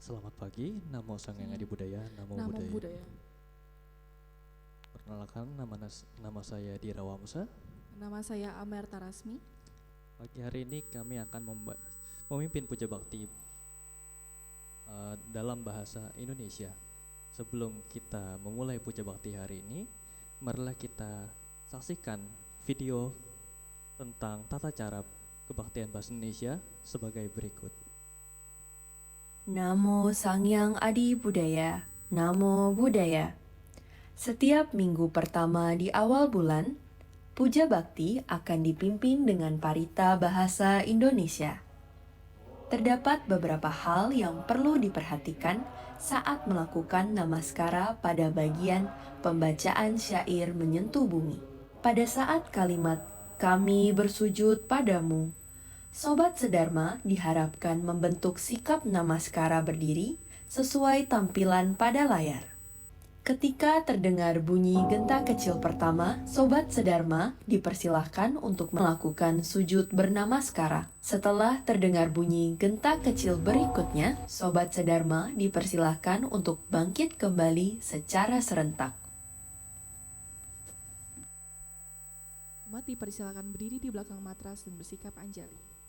Selamat pagi, Namo Sang Hyang Adi Budaya, Namo Namo Buddhaya. Buddhaya. Perkenalkan, nama saya Dira Wamsa. Nama saya Amerta Rasmi. Pagi hari ini kami akan memimpin puja bakti dalam bahasa Indonesia. Sebelum kita memulai puja bakti hari ini, marilah kita saksikan video tentang tata cara kebaktian bahasa Indonesia sebagai berikut. Namo Sangyang Adi Budaya, Namo Buddhaya. Setiap minggu pertama di awal bulan, puja bakti akan dipimpin dengan parita bahasa Indonesia. Terdapat beberapa hal yang perlu diperhatikan saat melakukan namaskara pada bagian pembacaan syair menyentuh bumi. Pada saat kalimat "Kami bersujud padamu", Sobat Sedharma diharapkan membentuk sikap namaskara berdiri sesuai tampilan pada layar. Ketika terdengar bunyi genta kecil pertama, Sobat Sedharma dipersilahkan untuk melakukan sujud bernamaskara. Setelah terdengar bunyi genta kecil berikutnya, Sobat Sedharma dipersilahkan untuk bangkit kembali secara serentak. Umat dipersilakan berdiri di belakang matras dan bersikap anjali.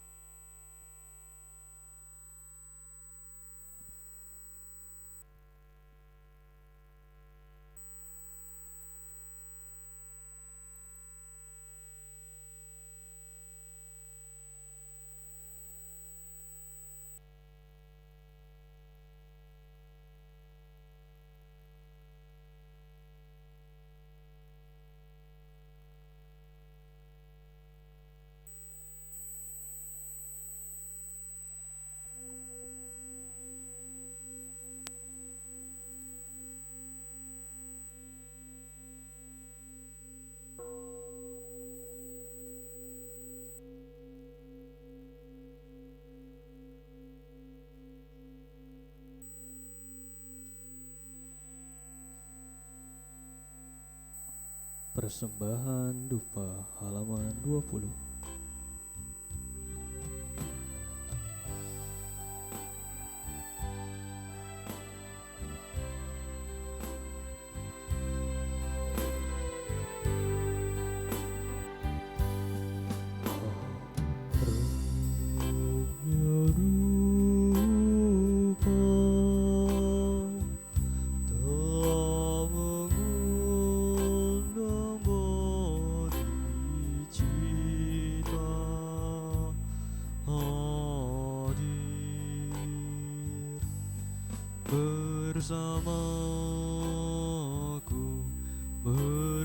Persembahan dupa halaman 20.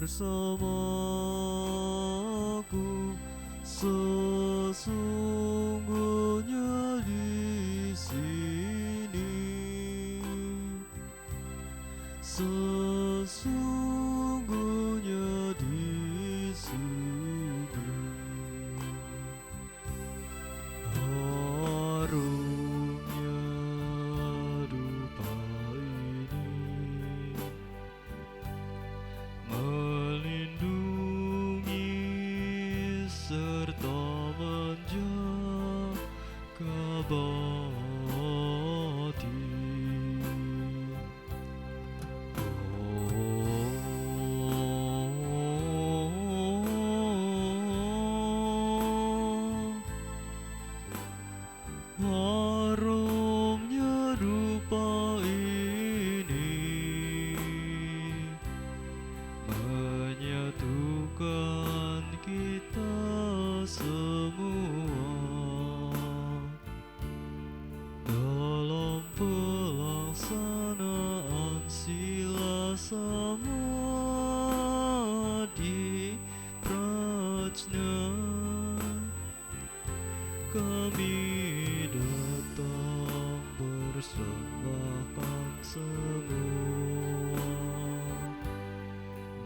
Bersamaku sesungguhnya di sini, sesungguhnya di sini. Harumnya dupa ini melindungi serta menjaga batin. Harumnya dupa ini menyatukan kita semua dalam pelaksanaan sila samadhi prajna. Kami datang bersembahkan semua.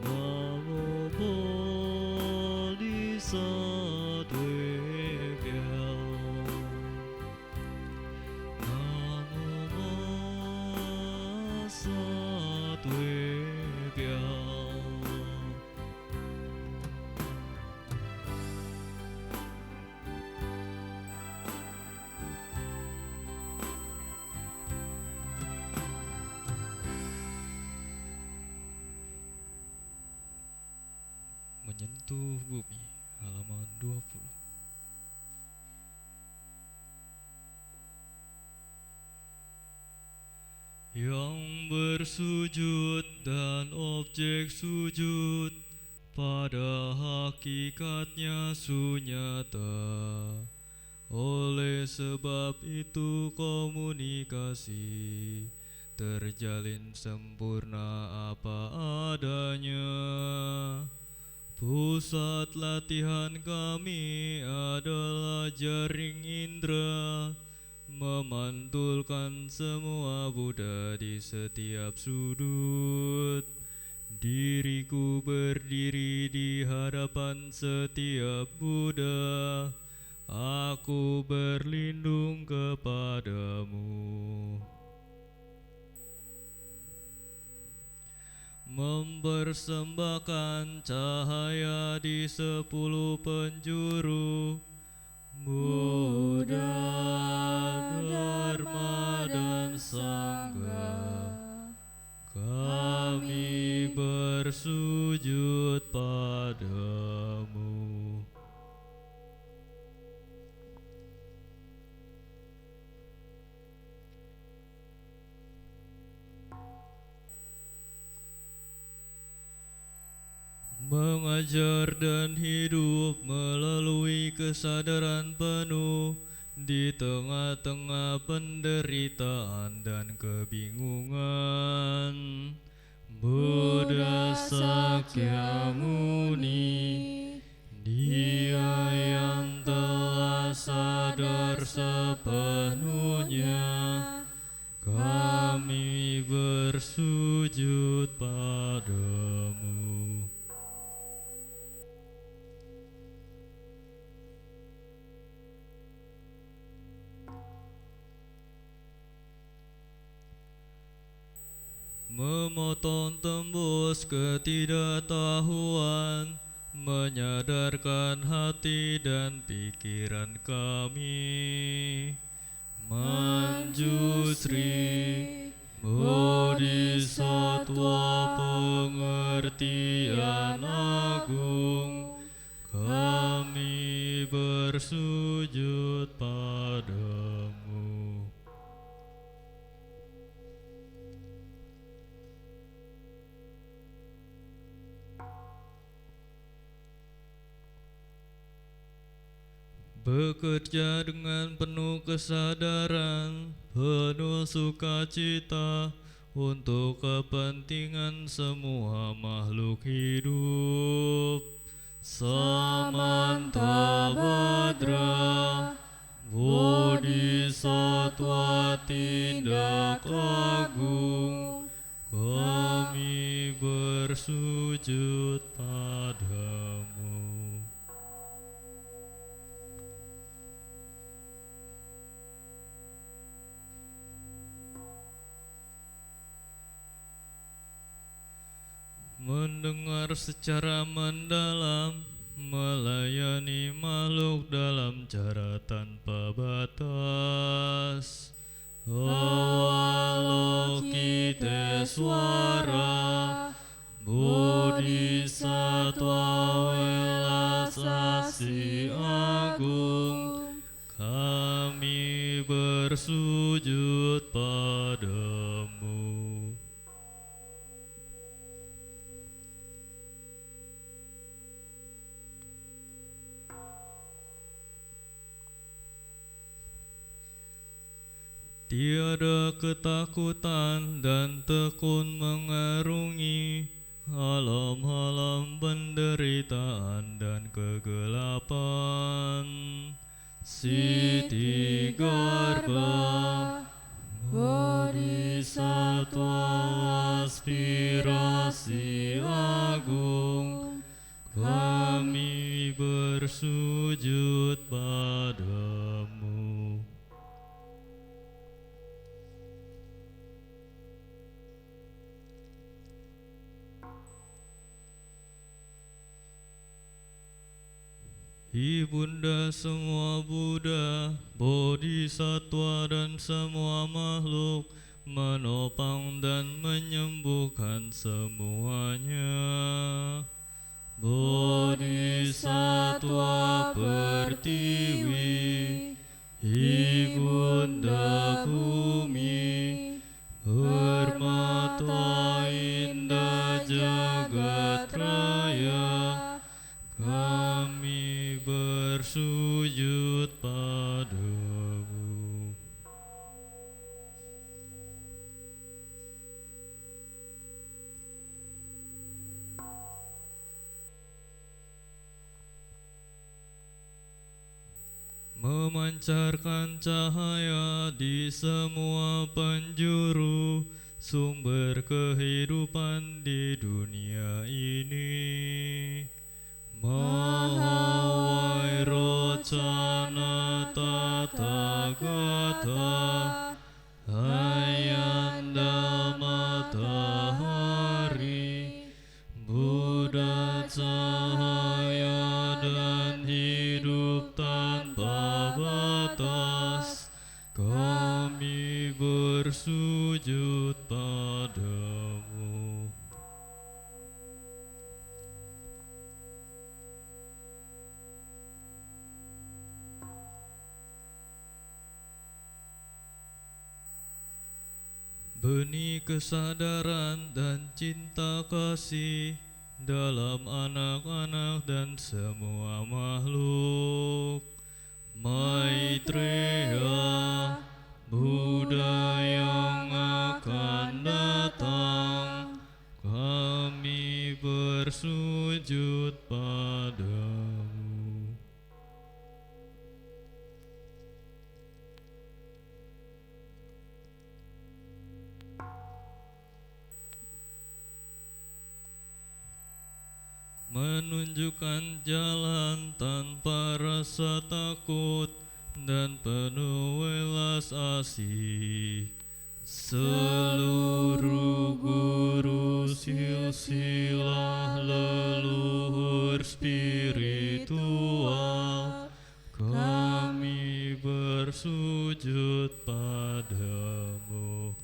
Namo Bodhisattva. Namo Sattva. Satu Bumi, halaman 20. Yang bersujud dan objek sujud pada hakikatnya sunyata. Oleh sebab itu komunikasi terjalin sempurna apa adanya. Pusat latihan kami adalah jaring indera, memantulkan semua Buddha di setiap sudut. Diriku berdiri di hadapan setiap Buddha. Aku berlindung kepadamu. Mempersembahkan cahaya di 10 penjuru, Buddha, Dharma, dan Sangha. Kami bersujud padamu. Mengajar dan hidup melalui kesadaran penuh di tengah-tengah penderitaan dan kebingungan. Buddha Sakyamuni, Dia yang telah sadar sepenuhnya, kami bersujud padamu. Memotong tembus ketidaktahuan, menyadarkan hati dan pikiran kami. Manjusri, Bodhisattva pengertian agung, kami bersujud padamu. Bekerja dengan penuh kesadaran, penuh sukacita untuk kepentingan semua makhluk hidup. Samanta Badra, Bodhisattva tindak agung, kami bersujud padamu. Mendengar secara mendalam, melayani makhluk dalam cara tanpa batas. Avalokiteswara, Bodhisattva welasasi agung, kami bersujud padamu. Tiada ketakutan dan tekun mengarungi alam-alam penderitaan dan kegelapan. Siti Garbha, Bodhisattva aspirasi agung, kami bersujud padamu. Ibunda semua Buddha, Bodhisattva dan semua makhluk, menopang dan menyembuhkan semuanya. Bodhisatwa Pertiwi, Ibunda Bumi, Permata Indah Jagat Raya, kami bersujud padamu. Memancarkan cahaya di semua penjuru sumber kehidupan di dunia ini. Mahawai Rocana Tata Gata, Ayanda Matahari, Buddha cahaya dan hidup tanpa batas, kami bersujud padamu. Benih kesadaran dan cinta kasih dalam anak-anak dan semua makhluk. Maitreya, Buddha yang akan datang, kami bersujud padamu. Menunjukkan jalan tanpa rasa takut dan penuh welas asih. Seluruh guru silsilah leluhur spiritual, kami bersujud padamu.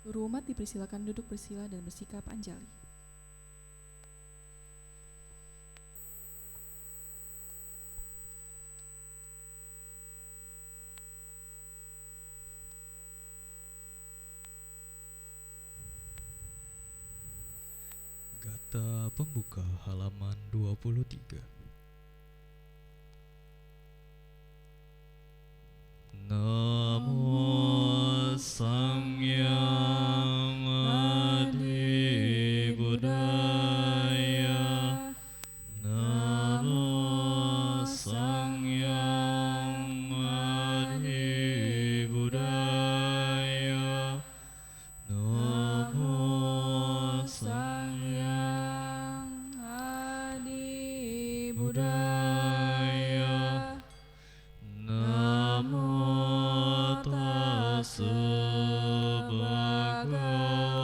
Seluruh umat dipersilakan duduk bersila dan bersikap anjali. Gata pembuka halaman 23. Namo Sangyang Adi Buddhaya, Namo Sangyang Adi Buddhaya, Namo Sangyang Adi Buddhaya, Namo Tassa Bhagavato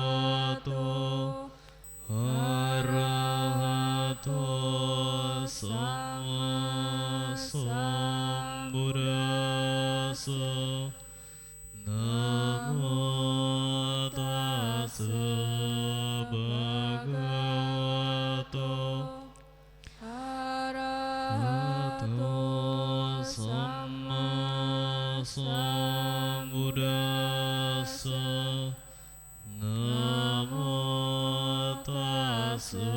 Arahato Sama Sambuddhassa, Namo Tassa Bhagavato Arahato Sama Sambuddhassa, Namo Tassa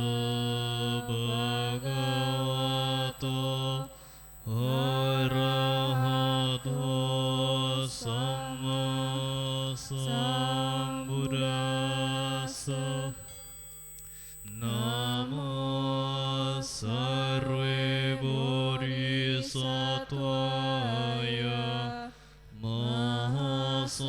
Bhagavato Arahato Sama Sambuddhassa, Namo Sarve Bodhisattvaya Mahasaya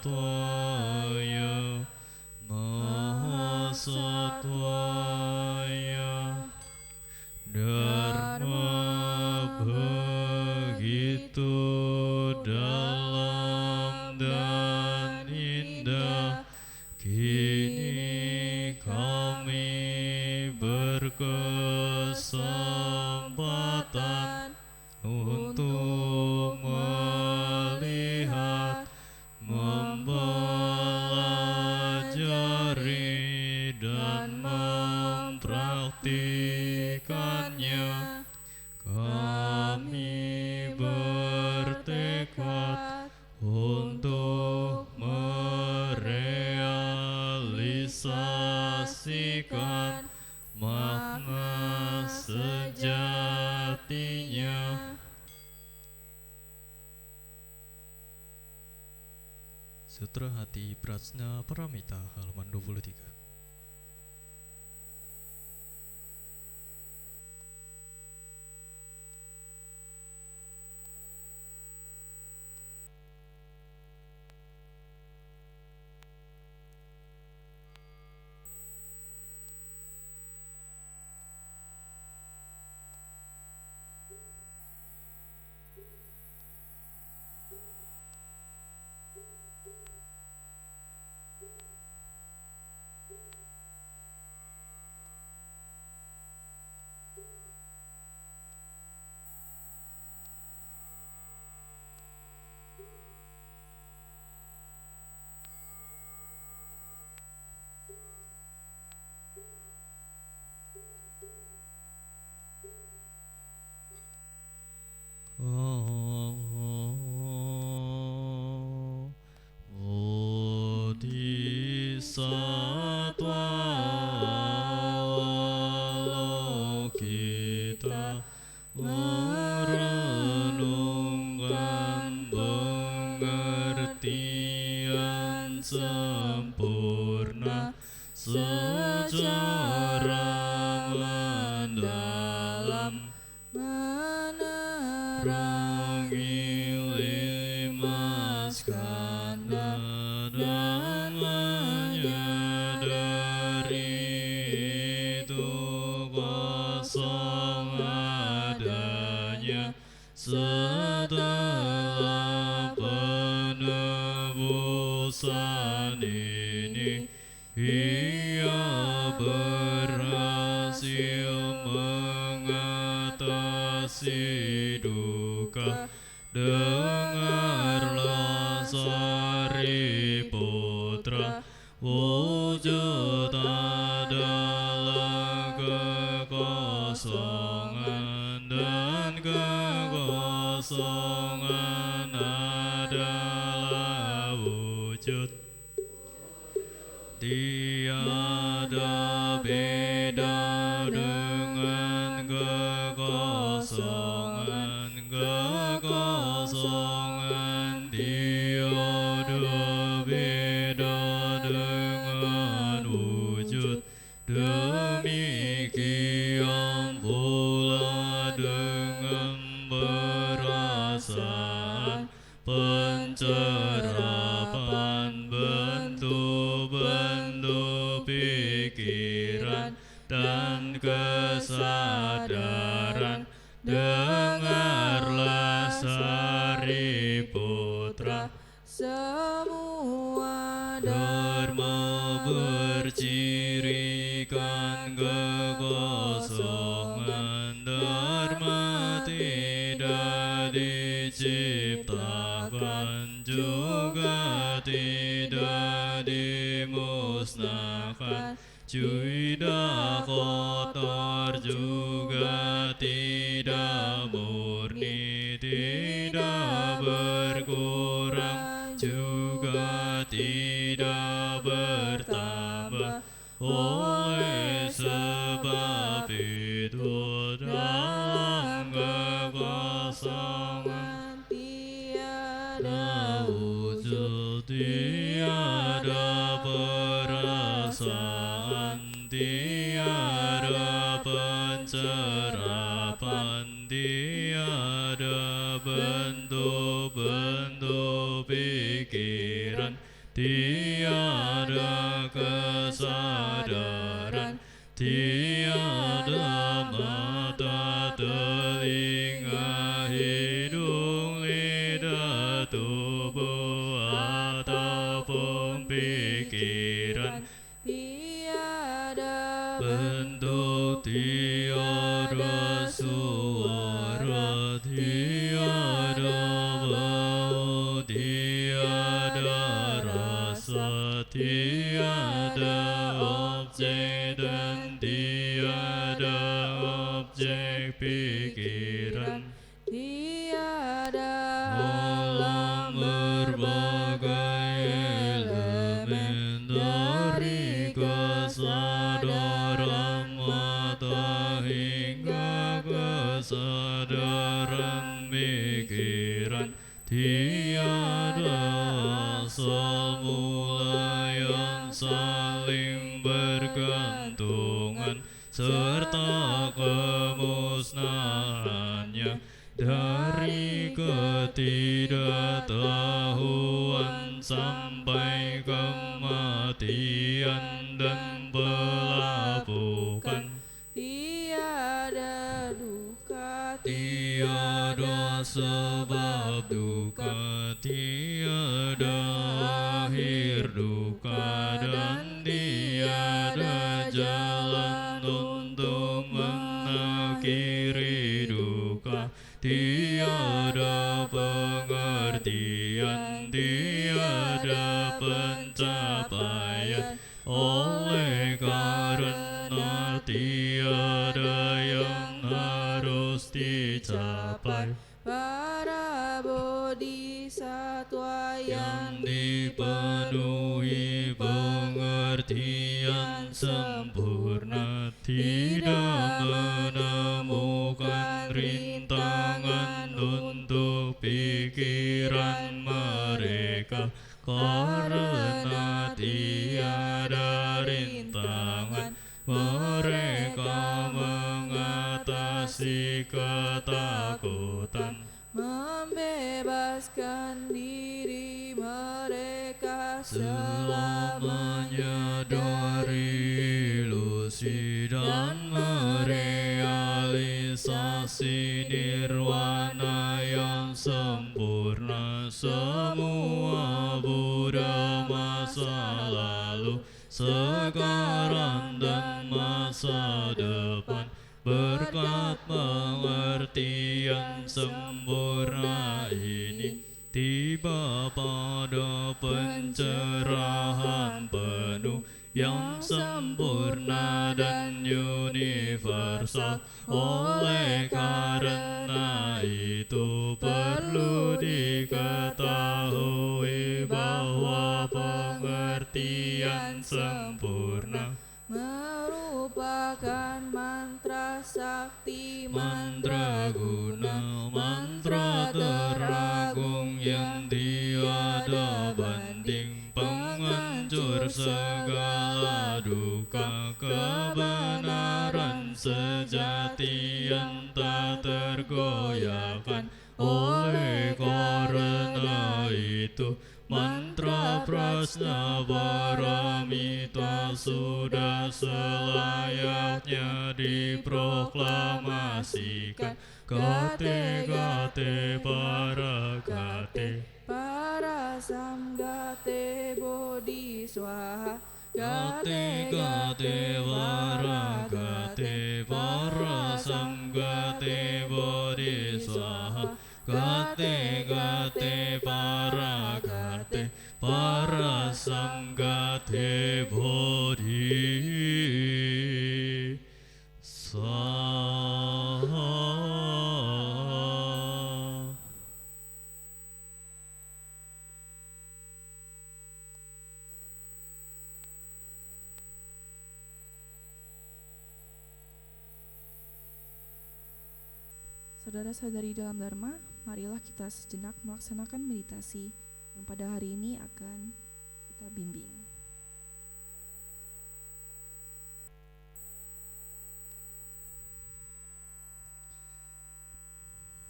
Mahasatwaya Dharma begitu dalam dan indah, kini kami berkesempatan untuk melihat, mempelajari dan mempraktikannya. Kami bertekad untuk merealisasikan makna sejatinya. Sutra Hati Prajna Paramita halaman 23. Bodhisatwa walau kita merenungkan pengertian sempurna secara mendalam, menerangi lima skandha dan menyadari itu kosong adanya. Setelah penebusan ini, ia berhasil mengatasi duka. Dengarlah Sariputra, wujud adalah kekosongan dan kekosongan adalah wujud. Tiada beda dengan kekosongan. Kekosongan tiada beda dengan wujud. Demikian pula dengan perasaan, pencerapan, bentuk-bentuk pikiran dan kesadaran. Dengarlah Sariputra, semua dharma bercirikan kekosongan. Dharma tidak diciptakan, juga tidak dimusnahkan. Tidak kotor, juga tidak murni. Tidak berkurang, juga tidak bertambah. Oleh sebab itu dalam kekosongan tiada wujud, tiada perasaan, tiada pencerapan, tiada bentuk-bentuk pikiran. tiada kesadaran, tiada mata, telinga, hidung, lidah, tubuh, ataupun pikiran, tiada bentuk, tiada suara, tiada bau, tiada rasa, tiada objek dan tiada objek pikiran, tiada alam berbagai elemen dari kesadaran mata hingga kesadaran pikiran, tiada asal mula yang saling bergantungan serta kemusnahannya dari ketidaktahuan sampai kematian dan pelapukan, tiada duka, tiada sebab duka, tiada akhir duka, dan tiada jalan untuk mengakhiri duka, tiada pengertian, tiada pencapaian, oleh karena tiada yang harus dicapai. para bodhisatwa Yang dipenuhi pengertian sempurna, tidak menemukan rintangan untuk pikiran mereka, karena tiada rintangan mereka mengatasi ketakutan, membebaskan diri mereka selamanya dari ilusi dan merealisasi nirwana yang sempurna. Semua Buddha masa lalu, sekarang dan masa depan, berkat pengertian sempurna ini, tiba pada pencerahan penuh yang sempurna dan universal. Oleh karena itu perlu diketahui bahwa pengertian sempurna merupakan mantra sakti, mantra guna, mantra teragung yang tiada banding, penghancur segala duka, kebenaran sejati yang tak tergoyahkan. Oleh karena itu mantra Prajna Paramita sudah selayaknya diproklamasikan. Gate gate para gate, para samgate bodhi swaha, gate gate para gate, para samgate bodhi swaha, gate gate para gate, para samgate bodhi swaha. Saudara-saudari dalam Dharma, marilah kita sejenak melaksanakan meditasi yang pada hari ini akan kita bimbing.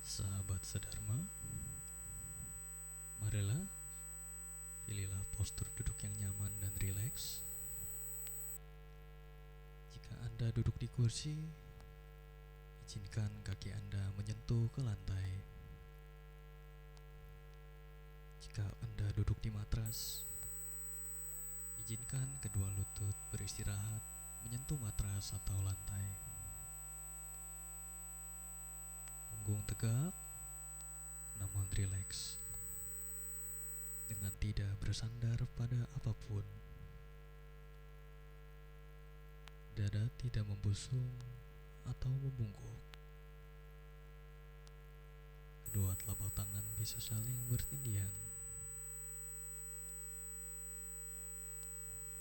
Sahabat sedharma, marilah pilihlah posisi postur duduk yang nyaman dan rileks. Jika Anda duduk di kursi, izinkan kaki Anda menyentuh ke lantai. Jika Anda duduk di matras, izinkan kedua lutut beristirahat menyentuh matras atau lantai. Punggung tegak, namun rileks, dengan tidak bersandar pada apapun. Dada tidak membusung atau membungkuk. Kedua telapak tangan bisa saling bertindihan.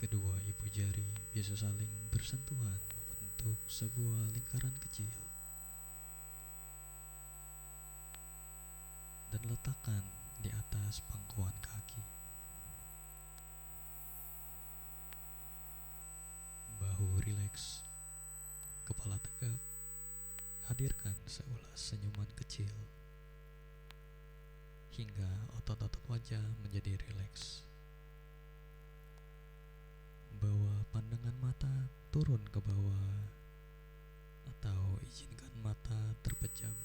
Kedua ibu jari bisa saling bersentuhan membentuk sebuah lingkaran kecil. Dan letakkan di atas pangkuan kaki. Bahu rileks, kepala tegak. Hadirkan seulas senyuman kecil hingga otot-otot wajah menjadi rileks. Bawa pandangan mata turun ke bawah atau izinkan mata terpejam.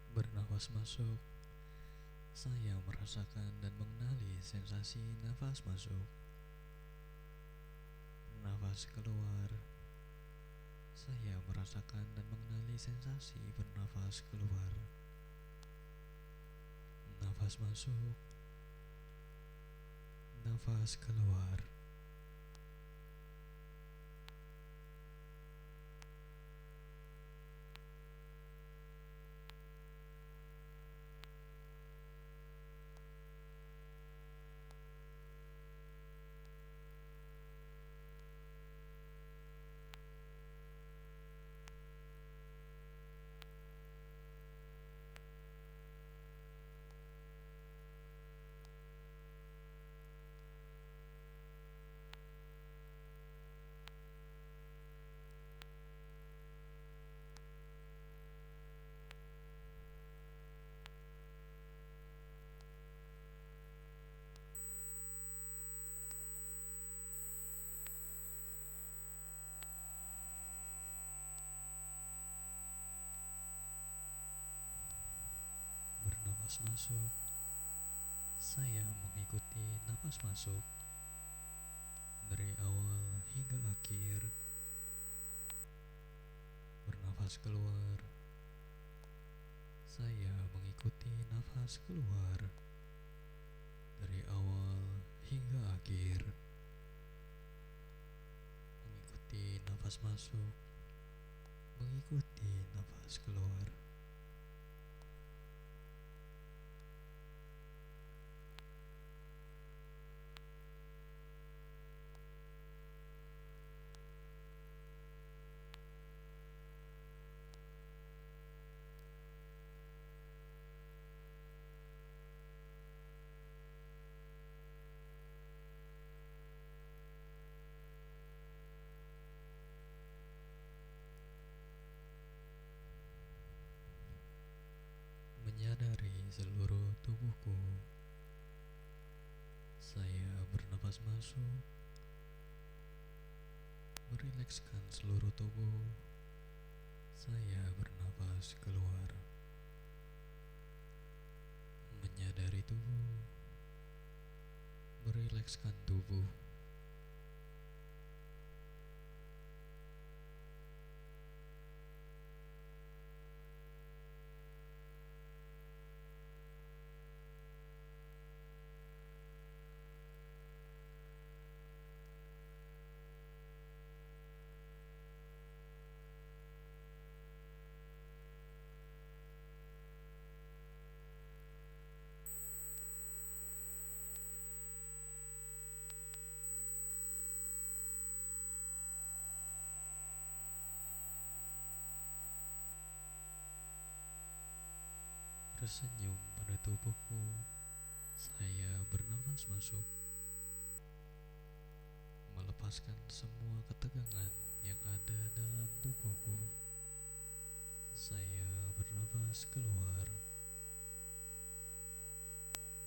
Bernafas masuk, saya merasakan dan mengenali sensasi nafas masuk. Nafas keluar, saya merasakan dan mengenali sensasi bernafas keluar. Nafas masuk, nafas keluar. Bernafas masuk, saya mengikuti nafas masuk dari awal hingga akhir. Bernafas keluar, saya mengikuti nafas keluar dari awal hingga akhir. Mengikuti nafas masuk, mengikuti nafas keluar. Menyadari seluruh tubuhku, saya bernafas masuk, merilekskan seluruh tubuh. Saya bernafas keluar, menyadari tubuh, Rilekskan tubuh. Tersenyum pada tubuhku. Saya bernafas masuk, melepaskan semua ketegangan yang ada dalam tubuhku. Saya bernafas keluar,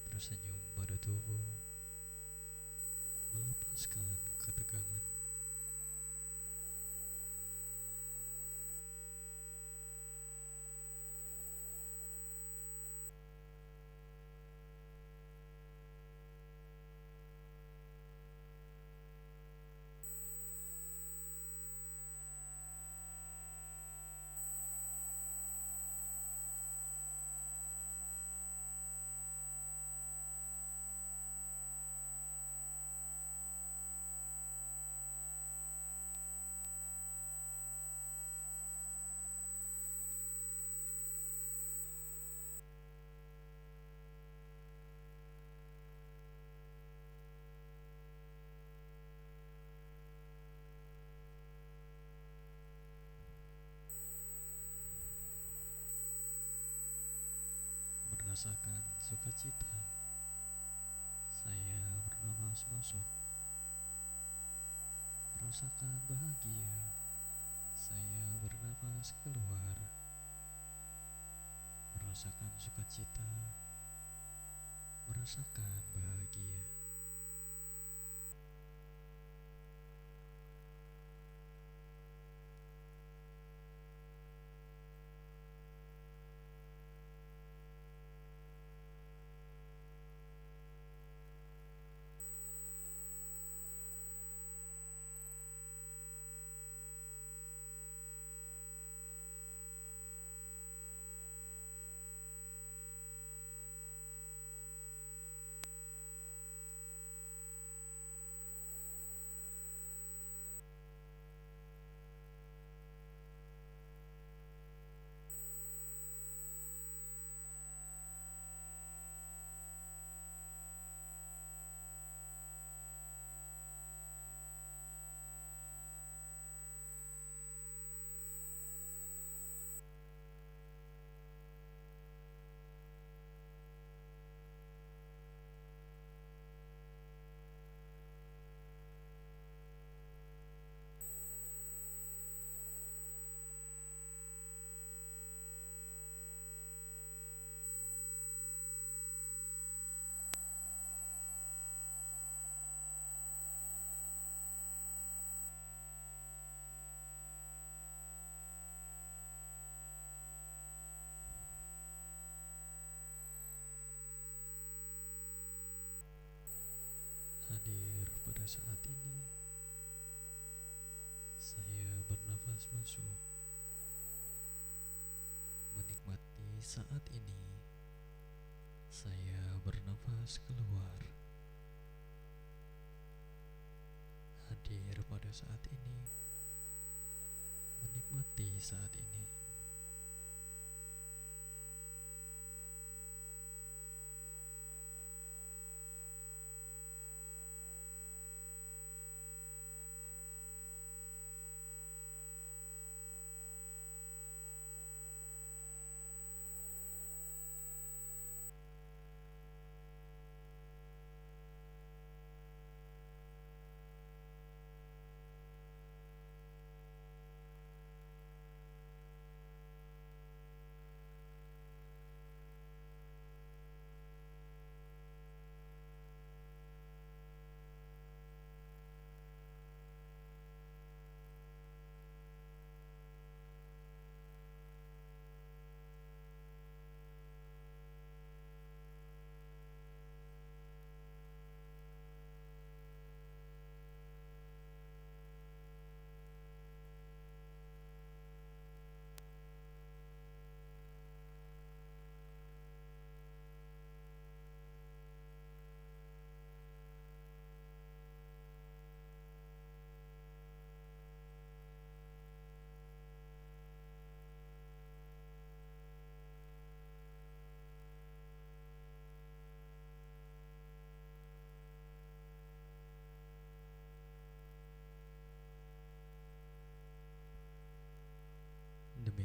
tersenyum pada tubuh, melepaskan ketegangan. Merasakan sukacita. Saya bernafas masuk, merasakan bahagia. Saya bernafas keluar, merasakan sukacita, merasakan bahagia. Hadir pada saat ini. Saya bernafas masuk, menikmati saat ini. Saya bernafas keluar. Hadir pada saat ini, menikmati saat ini.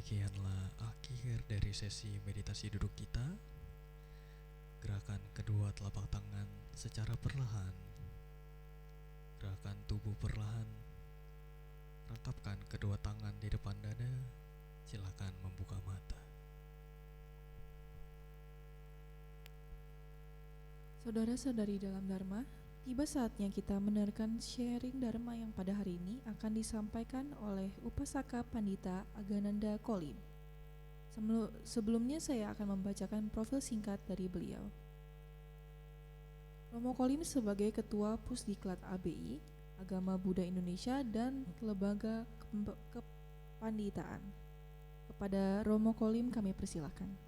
Demikianlah akhir dari sesi meditasi duduk kita. Gerakan kedua telapak tangan secara perlahan. Gerakan tubuh perlahan. Rangkapkan kedua tangan di depan dada. Silakan membuka mata. Saudara-saudari dalam Dharma, tiba saatnya kita mendengarkan sharing Dharma yang pada hari ini akan disampaikan oleh Upasaka Pandita Agananda Kolim. Sebelumnya saya akan membacakan profil singkat dari beliau. Romo Kolim sebagai Ketua Pusdiklat ABI, Agama Buddha Indonesia dan Lembaga Kepanditaan. Kepada Romo Kolim kami persilahkan.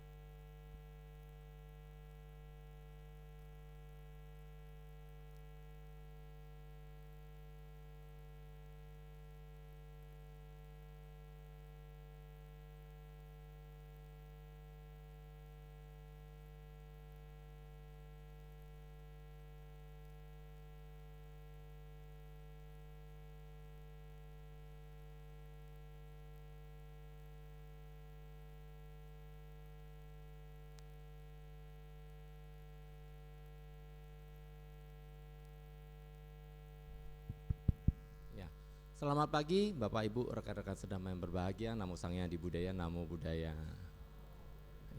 Selamat pagi Bapak Ibu, rekan-rekan sedama yang berbahagia. Namo Sang Hyang Adi Budaya, Namo Buddhaya.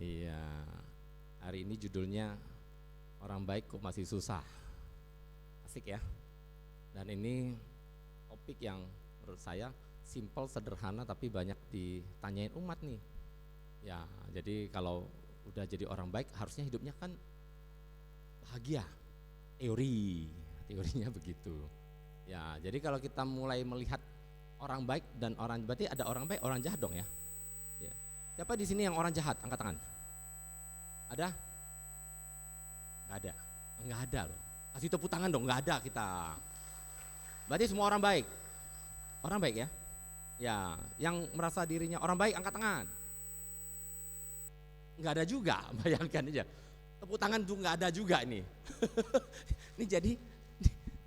Iya, hari ini judulnya orang baik kok masih susah. Asik ya. Dan ini topik yang menurut saya simple, sederhana, tapi banyak ditanyain umat nih. Ya, jadi kalau udah jadi orang baik harusnya hidupnya kan bahagia. Teorinya begitu. Ya, jadi kalau kita mulai melihat orang baik dan orang, berarti ada orang baik, orang jahat dong ya. Ya. Siapa di sini yang orang jahat? Angkat tangan. Ada? Nggak ada. Nggak ada loh. Kasih tepuk tangan dong. Nggak ada kita. Berarti semua orang baik. Orang baik ya. Ya, yang merasa dirinya orang baik angkat tangan. Nggak ada juga. Bayangkan aja. Tepuk tangan tuh nggak ada juga nih. Ini jadi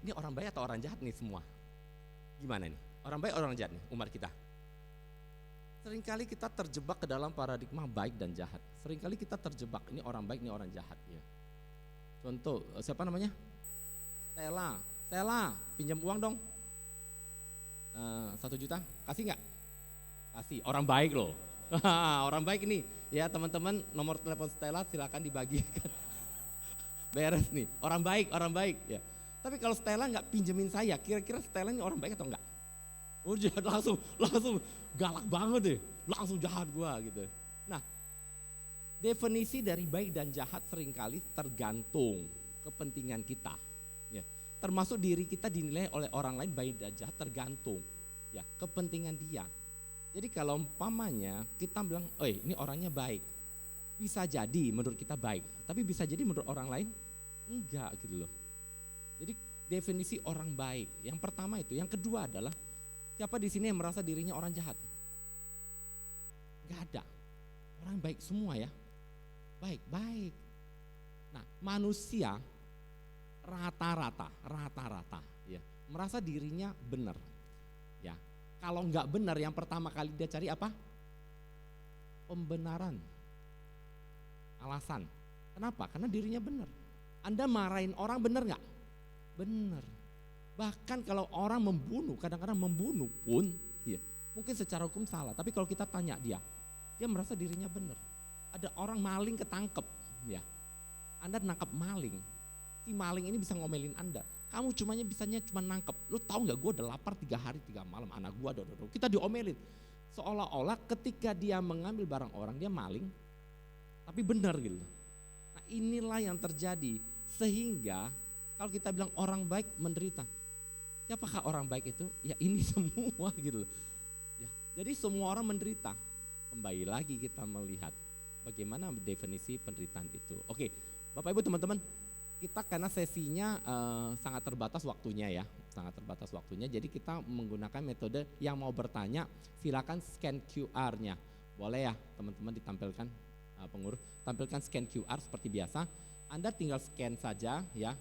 ini orang baik atau orang jahat nih semua? Gimana nih? Orang baik, orang jahat nih umat kita? Seringkali kita terjebak ke dalam paradigma baik dan jahat. Seringkali kita terjebak, ini orang baik, ini orang jahat ya. Contoh, siapa namanya? Stella, pinjam uang dong. 1 juta, kasih nggak? Kasih, orang baik loh. Orang baik ini, ya teman-teman, nomor telepon Stella silakan dibagikan. Beres nih, orang baik ya. Tapi kalau Stella nggak pinjemin saya, kira-kira Stella ini orang baik atau enggak? Oh jahat, langsung galak banget deh, langsung jahat gua gitu. Nah, definisi dari baik dan jahat seringkali tergantung kepentingan kita. Ya, termasuk diri kita dinilai oleh orang lain baik dan jahat tergantung ya kepentingan dia. Jadi kalau umpamanya kita bilang, ini orangnya baik, bisa jadi menurut kita baik, tapi bisa jadi menurut orang lain enggak gitu loh. Jadi definisi orang baik, yang pertama itu, yang kedua adalah siapa di sini yang merasa dirinya orang jahat? Enggak ada, orang baik semua ya, baik. Nah manusia rata-rata ya merasa dirinya benar, ya. Kalau enggak benar, yang pertama kali dia cari apa? Pembenaran, alasan. Kenapa? Karena dirinya benar. Anda marahin orang benar nggak? Benar. Bahkan kalau orang membunuh, kadang-kadang membunuh pun ya, mungkin secara hukum salah, tapi kalau kita tanya dia merasa dirinya benar. Ada orang maling ketangkep ya. Anda nangkep maling. Si maling ini bisa ngomelin Anda. Kamu bisanya cuma nangkep. Lu tahu nggak, gue udah lapar 3 hari 3 malam, anak gue kita diomelin. Seolah-olah ketika dia mengambil barang orang, dia maling, tapi benar gitu. Nah inilah yang terjadi, sehingga kalau kita bilang orang baik menderita, siapakah orang baik itu? Ya ini semua gitu loh. Ya, jadi semua orang menderita. Kembali lagi kita melihat bagaimana definisi penderitaan itu. Oke, Bapak Ibu teman-teman, kita karena sesinya sangat terbatas waktunya ya, jadi kita menggunakan metode yang mau bertanya silakan scan QR-nya. Boleh ya teman-teman ditampilkan, pengurus tampilkan scan QR seperti biasa. Anda tinggal scan saja ya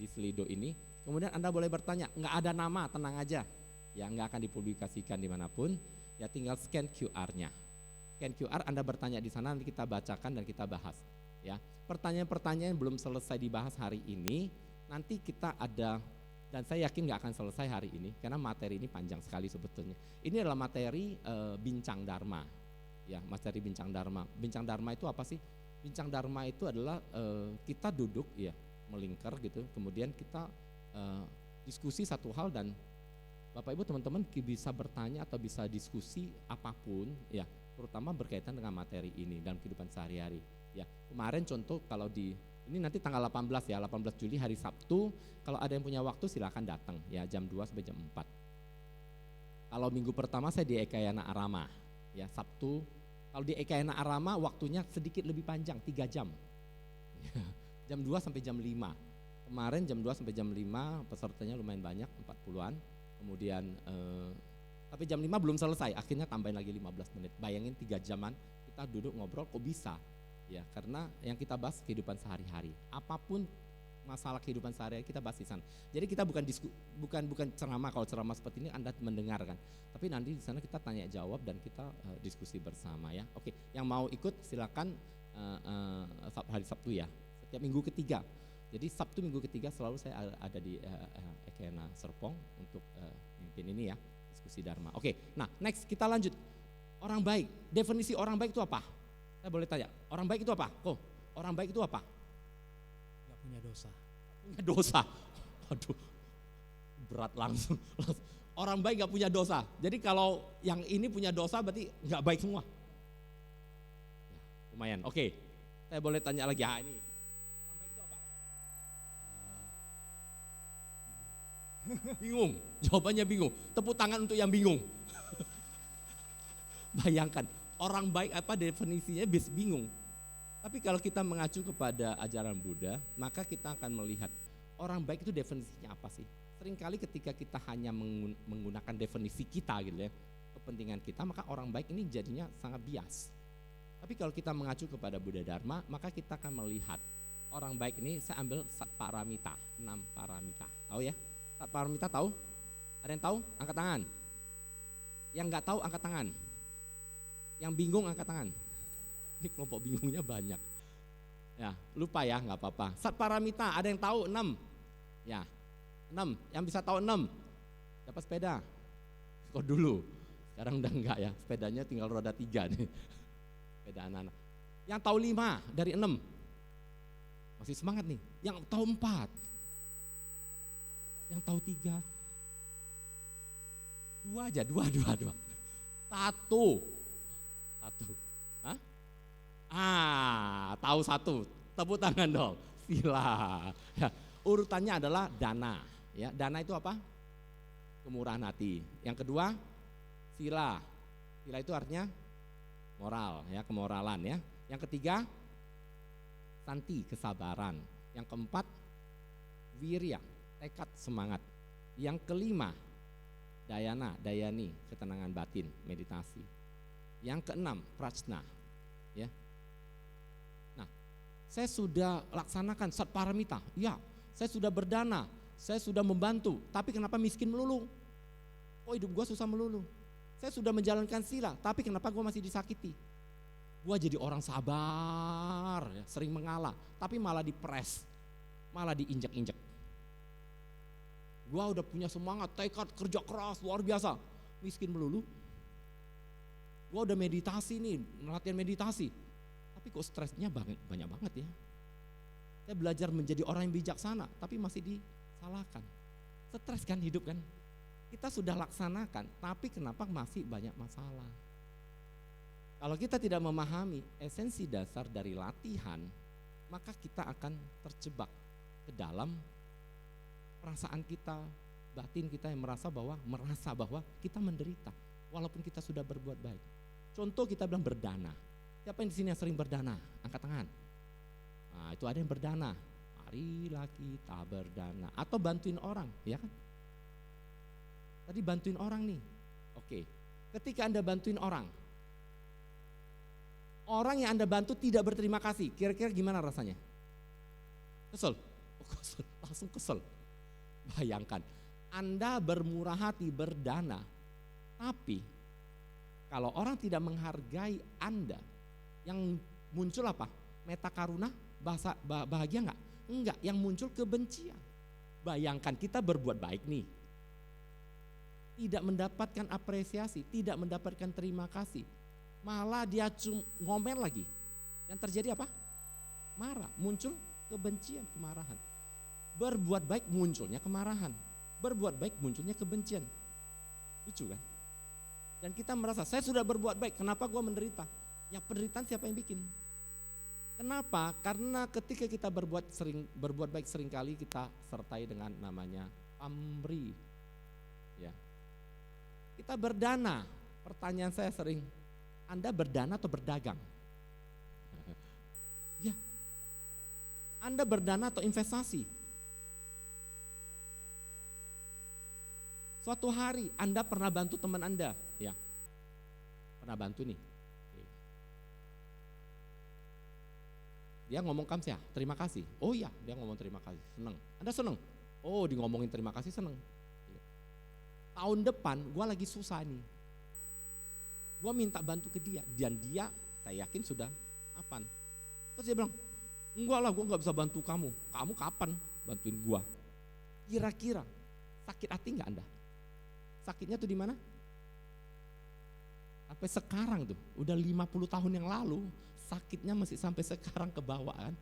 di Slido ini, kemudian Anda boleh bertanya, nggak ada nama, tenang aja ya, nggak akan dipublikasikan dimanapun ya, tinggal scan QR-nya scan QR, Anda bertanya di sana, nanti kita bacakan dan kita bahas. Ya, pertanyaan-pertanyaan yang belum selesai dibahas hari ini, nanti kita ada, dan saya yakin nggak akan selesai hari ini, karena materi ini panjang sekali sebetulnya. Ini adalah materi bincang dharma, ya, materi bincang dharma. Bincang dharma itu apa sih? Bincang dharma itu adalah kita duduk, ya, melingkar gitu, kemudian kita diskusi satu hal, dan Bapak Ibu teman-teman bisa bertanya atau bisa diskusi apapun, ya, terutama berkaitan dengan materi ini dalam kehidupan sehari-hari. Ya, kemarin contoh kalau ini nanti tanggal 18 ya, 18 Juli hari Sabtu, kalau ada yang punya waktu silakan datang ya, jam 2 sampai jam 4. Kalau minggu pertama saya di Ekayana Arama, ya, Sabtu. Kalau di Ekayana Arama waktunya sedikit lebih panjang, 3 jam. Jam 2 sampai jam 5. Kemarin jam 2 sampai jam 5 pesertanya lumayan banyak, 40-an. Kemudian tapi jam 5 belum selesai, akhirnya tambahin lagi 15 menit. Bayangin 3 jaman kita duduk ngobrol, kok bisa? Ya, karena yang kita bahas kehidupan sehari-hari. Apapun masalah kehidupan sehari-hari kita bahas di sana. Jadi kita bukan ceramah. Kalau ceramah seperti ini Anda mendengarkan. Tapi nanti di sana kita tanya jawab dan kita diskusi bersama ya. Oke, yang mau ikut silakan hari Sabtu ya. Setiap minggu ketiga. Jadi Sabtu minggu ketiga selalu saya ada di Ekena Serpong untuk mimpin ini ya, diskusi Dharma. Oke, nah next kita lanjut. Orang baik, definisi orang baik itu apa? Saya boleh tanya, orang baik itu apa? Oh, orang baik itu apa? Gak punya dosa. Punya dosa. Waduh, berat langsung. Orang baik gak punya dosa. Jadi kalau yang ini punya dosa berarti gak baik semua. Ya, lumayan, oke. Saya boleh tanya lagi, ini. Orang baik itu apa? Bingung, jawabannya bingung. Tepuk tangan untuk yang bingung. Bayangkan, orang baik apa definisinya bingung. Tapi kalau kita mengacu kepada ajaran Buddha, maka kita akan melihat orang baik itu definisinya apa sih? Seringkali ketika kita hanya menggunakan definisi kita gitu ya, kepentingan kita, maka orang baik ini jadinya sangat bias. Tapi kalau kita mengacu kepada Buddha Dharma, maka kita akan melihat orang baik ini, saya ambil Satparamita, 6 paramita. Tahu ya? Satparamita tahu? Ada yang tahu? Angkat tangan. Yang nggak tahu angkat tangan. Yang bingung angkat tangan. Ini kelompok bingungnya banyak. Ya, lupa ya, nggak apa-apa. Satparamita, ada yang tahu 6? Ya, 6. Yang bisa tahu 6? Dapat sepeda. Kok dulu? Sekarang udah enggak ya, sepedanya tinggal roda 3 nih. Sepeda anak-anak. Yang tahu 5 dari 6? Masih semangat nih. Yang tahu 4? Yang tahu 3? 2 aja, 2. 1. Hah? Tahu 1. Tepuk tangan dong. Sila. Ya, urutannya adalah dana. Ya, dana itu apa? Kemurahan hati. Yang kedua, sila. Sila itu artinya moral, ya, kemoralan ya. Yang ketiga, santi, kesabaran. Yang keempat, wirya, tekad, semangat. Yang kelima, dayani, ketenangan batin, meditasi. Yang keenam, prajna, ya. Nah, saya sudah laksanakan Satparamita, ya, saya sudah berdana, saya sudah membantu, tapi kenapa miskin melulu? Oh, hidup gua susah melulu. Saya sudah menjalankan sila, tapi kenapa gua masih disakiti? Gua jadi orang sabar, ya, sering mengalah, tapi malah dipres, malah diinjak-injak. Gua udah punya semangat, tekad, kerja keras, luar biasa, miskin melulu. Gua udah meditasi nih, latihan meditasi, tapi kok stresnya banyak banget ya. Saya belajar menjadi orang yang bijaksana, tapi masih disalahkan. Stres kan hidup kan? Kita sudah laksanakan, tapi kenapa masih banyak masalah? Kalau kita tidak memahami esensi dasar dari latihan, maka kita akan terjebak ke dalam perasaan kita, batin kita yang merasa bahwa kita menderita, walaupun kita sudah berbuat baik. Contoh kita bilang berdana. Siapa yang di sini yang sering berdana? Angkat tangan. Nah, itu ada yang berdana. Marilah kita berdana. Atau bantuin orang, ya kan? Tadi bantuin orang nih. Oke. Ketika Anda bantuin orang yang Anda bantu tidak berterima kasih, kira-kira gimana rasanya? Kesel? Oh, kesel. Langsung kesel. Bayangkan, Anda bermurah hati, berdana, tapi Kalau orang tidak menghargai Anda, yang muncul apa? Meta karuna, bahagia enggak? Enggak, yang muncul kebencian. Bayangkan kita berbuat baik nih, tidak mendapatkan apresiasi, tidak mendapatkan terima kasih, malah dia ngomel lagi. Yang terjadi apa? Marah, muncul kebencian, kemarahan. Berbuat baik munculnya kemarahan, berbuat baik munculnya kebencian. Lucu kan? Dan kita merasa, saya sudah berbuat baik, kenapa gue menderita? Ya penderitaan siapa yang bikin? Kenapa? Karena ketika kita berbuat baik seringkali kita sertai dengan namanya pamrih. Ya. Kita berdana. Pertanyaan saya sering, Anda berdana atau berdagang? Ya. Anda berdana atau investasi? Suatu hari Anda pernah bantu teman Anda, ya. Pernah bantu nih. Dia ngomong kamsia, terima kasih. Oh iya, dia ngomong terima kasih, seneng. Anda seneng? Oh, di ngomongin terima kasih seneng. Tahun depan gue lagi susah nih. Gue minta bantu ke dia, dan dia saya yakin sudah apaan. Terus dia bilang, enggak lah, gue gak bisa bantu kamu. Kamu kapan bantuin gue? Kira-kira sakit hati gak Anda? Sakitnya tuh di mana? Sampai sekarang tuh, udah 50 tahun yang lalu, sakitnya masih sampai sekarang ke bawah kan.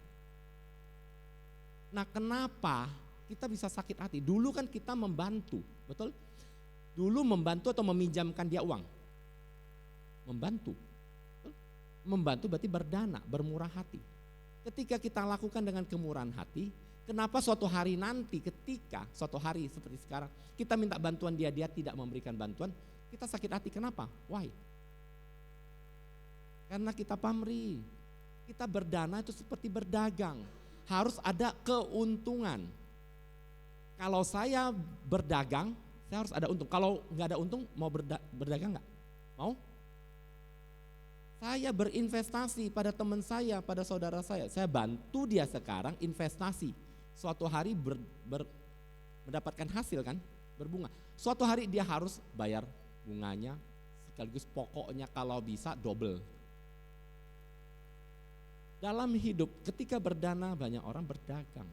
Nah kenapa kita bisa sakit hati? Dulu kan kita membantu, betul? Dulu membantu atau meminjamkan dia uang? Membantu. Betul? Membantu berarti berdana, bermurah hati. Ketika kita lakukan dengan kemurahan hati, kenapa suatu hari nanti ketika suatu hari seperti sekarang kita minta bantuan dia tidak memberikan bantuan, kita sakit hati, kenapa? Why? Karena kita pamrih, kita berdana itu seperti berdagang, harus ada keuntungan. Kalau saya berdagang, saya harus ada untung. Kalau nggak ada untung, mau berdagang nggak? Mau? Saya berinvestasi pada teman saya, pada saudara saya bantu dia sekarang investasi. Suatu hari mendapatkan hasil kan, berbunga. Suatu hari dia harus bayar bunganya, sekaligus pokoknya kalau bisa double. Dalam hidup ketika berdana banyak orang berdagang.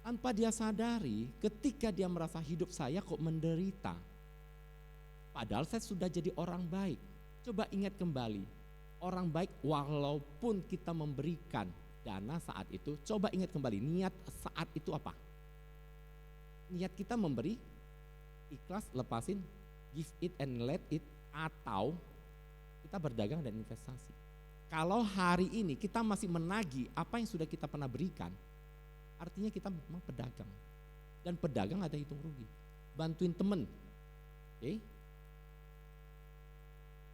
Tanpa dia sadari ketika dia merasa hidup saya kok menderita. Padahal saya sudah jadi orang baik. Coba ingat kembali, orang baik walaupun kita memberikan dana saat itu, coba ingat kembali niat saat itu apa? Niat kita memberi, ikhlas, lepasin, give it and let it, atau kita berdagang dan investasi. Kalau hari ini kita masih menagih apa yang sudah kita pernah berikan, artinya kita memang pedagang. Dan pedagang ada hitung rugi. Bantuin temen, okay?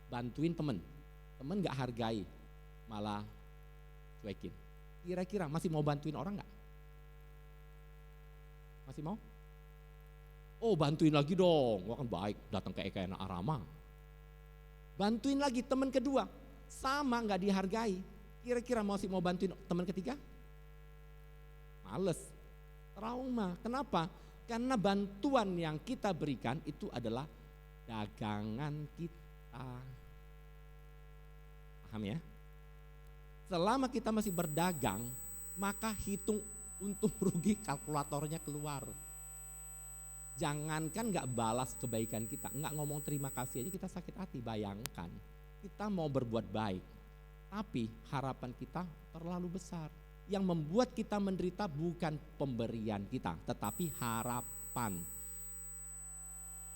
Bantuin temen gak hargai, malah cuekin. Kira-kira masih mau bantuin orang gak? Masih mau? Oh bantuin lagi dong, gua kan baik, datang ke Eka Enak Arama. Bantuin lagi teman kedua, sama gak dihargai. Kira-kira masih mau bantuin teman ketiga? Males, trauma. Kenapa? Karena bantuan yang kita berikan itu adalah dagangan kita. Paham ya? Selama kita masih berdagang, maka hitung untung rugi kalkulatornya keluar. Jangankan gak balas kebaikan kita, gak ngomong terima kasih aja kita sakit hati. Bayangkan, kita mau berbuat baik, tapi harapan kita terlalu besar. Yang membuat kita menderita bukan pemberian kita, tetapi harapan.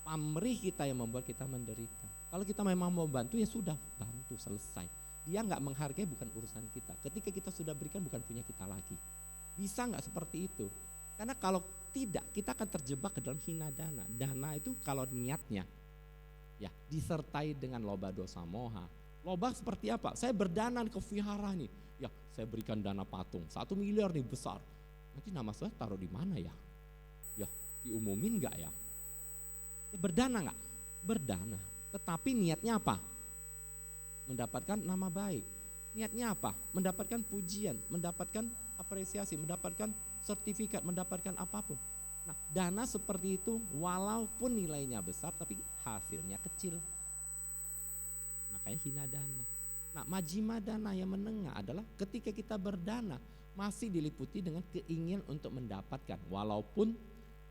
Pamrih kita yang membuat kita menderita. Kalau kita memang mau bantu, ya sudah, bantu, selesai. Dia gak menghargai, bukan urusan kita. Ketika kita sudah berikan, bukan punya kita lagi. Bisa gak seperti itu? Karena kalau tidak, kita akan terjebak ke dalam hina dana. Dana itu kalau niatnya ya disertai dengan loba dosa moha. Loba seperti apa? Saya berdana ke vihara nih. Ya, saya berikan dana patung 1 miliar nih besar. Nanti nama saya taruh di mana ya? Ya, diumumin gak ya? Ya berdana gak? Berdana. Tetapi niatnya apa? Mendapatkan nama baik. Niatnya apa? Mendapatkan pujian, mendapatkan apresiasi, mendapatkan sertifikat, mendapatkan apapun. Nah, dana seperti itu walaupun nilainya besar tapi hasilnya kecil. makanya hina dana. Nah, majima dana yang menengah adalah ketika kita berdana masih diliputi dengan keinginan untuk mendapatkan walaupun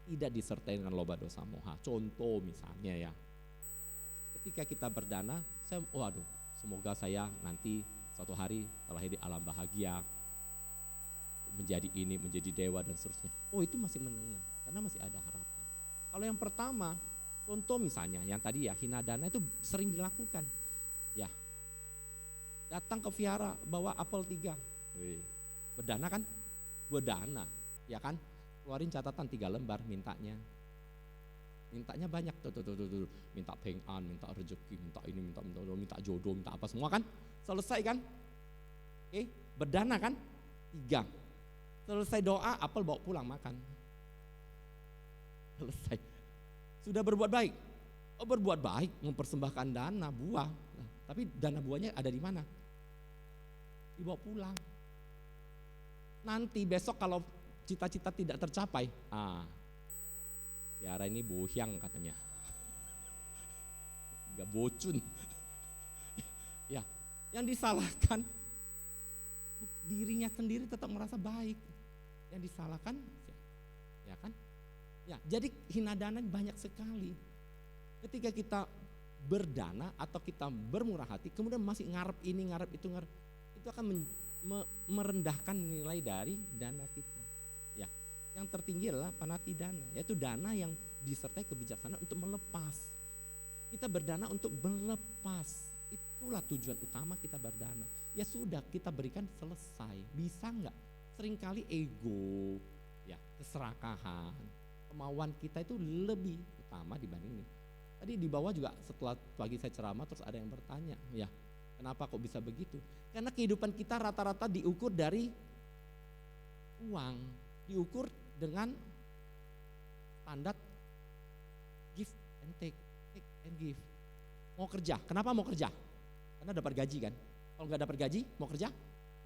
tidak disertai dengan loba dosa moha. Contoh misalnya ya, ketika kita berdana, waduh, semoga saya nanti suatu hari terlahir di alam bahagia, menjadi ini, menjadi dewa dan seterusnya. Oh, itu masih menengah karena masih ada harapan. Kalau yang pertama, contoh misalnya yang tadi ya, hina dana itu sering dilakukan. Ya, datang ke vihara bawa apel 3. Berdana kan? Berdana, ya kan? Keluarin catatan 3 lembar mintanya. Mintanya banyak tuh. Minta peng'an, minta rezeki, minta ini, minta jodoh, minta apa semua kan? Selesai kan? Oke, berdana kan? 3. Selesai doa, apel bawa pulang makan. Selesai. Sudah berbuat baik. Oh, berbuat baik, mempersembahkan dana buah. Nah, tapi dana buahnya ada di mana? Dibawa pulang. Nanti besok kalau cita-cita tidak tercapai, Tiara ini bohyang katanya. Enggak bocun. Ya, yang disalahkan dirinya sendiri tetap merasa baik. Yang disalahkan, ya kan? Ya, jadi hina dana banyak sekali. Ketika kita berdana atau kita bermurah hati, kemudian masih ngarep ini, ngarep itu, itu akan merendahkan nilai dari dana kita. Ya, yang tertinggi adalah panati dana, yaitu dana yang disertai kebijaksanaan untuk melepas. Kita berdana untuk melepas. Itulah tujuan utama kita berdana. Ya sudah, kita berikan selesai. Bisa enggak? Seringkali ego, ya, keserakahan, kemauan kita itu lebih utama dibanding ini. Tadi di bawah juga setelah pagi saya ceramah terus ada yang bertanya, ya, kenapa kok bisa begitu? Karena kehidupan kita rata-rata diukur dari uang, diukur dengan standar give and take and give. Mau kerja, kenapa mau kerja? Karena dapat gaji kan. Kalau nggak dapat gaji, mau kerja?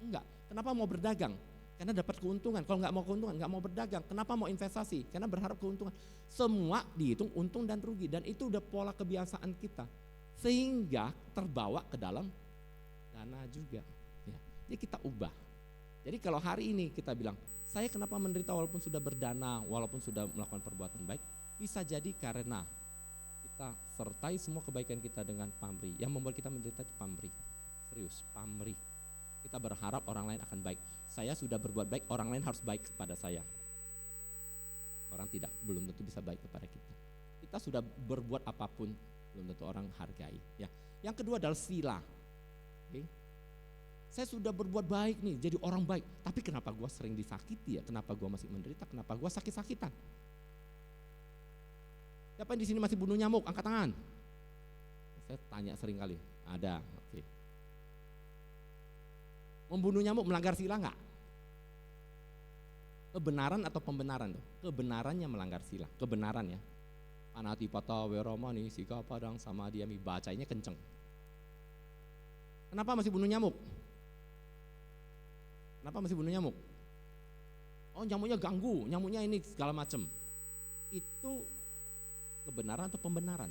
Enggak. Kenapa mau berdagang? Karena dapat keuntungan. Kalau nggak mau keuntungan, nggak mau berdagang. Kenapa mau investasi? Karena berharap keuntungan. Semua dihitung untung dan rugi, dan itu udah pola kebiasaan kita, sehingga terbawa ke dalam dana juga. Ya. Jadi kita ubah. Jadi kalau hari ini kita bilang, saya kenapa menderita walaupun sudah berdana, walaupun sudah melakukan perbuatan baik, bisa jadi karena kita sertai semua kebaikan kita dengan pamrih. Yang membuat kita menderita itu pamrih. Serius, pamrih. Kita berharap orang lain akan baik. Saya sudah berbuat baik, orang lain harus baik kepada saya. Orang belum tentu bisa baik kepada kita. Kita sudah berbuat apapun, belum tentu orang hargai. Ya. Yang kedua adalah sila. Okay. Saya sudah berbuat baik nih, jadi orang baik. Tapi kenapa gue sering disakiti ya? Kenapa gue masih menderita? Kenapa gue sakit-sakitan? Siapa yang di sini masih bunuh nyamuk? Angkat tangan. Saya tanya sering kali. Ada. Oke. Membunuh nyamuk melanggar sila enggak? Kebenaran atau pembenaran tuh? Kebenarannya melanggar sila, kebenaran ya. Anatipata weramani sika padang sama diami, bacanya kenceng. Kenapa masih bunuh nyamuk? Kenapa masih bunuh nyamuk? Oh, nyamuknya ganggu, nyamuknya ini segala macam. Itu kebenaran atau pembenaran?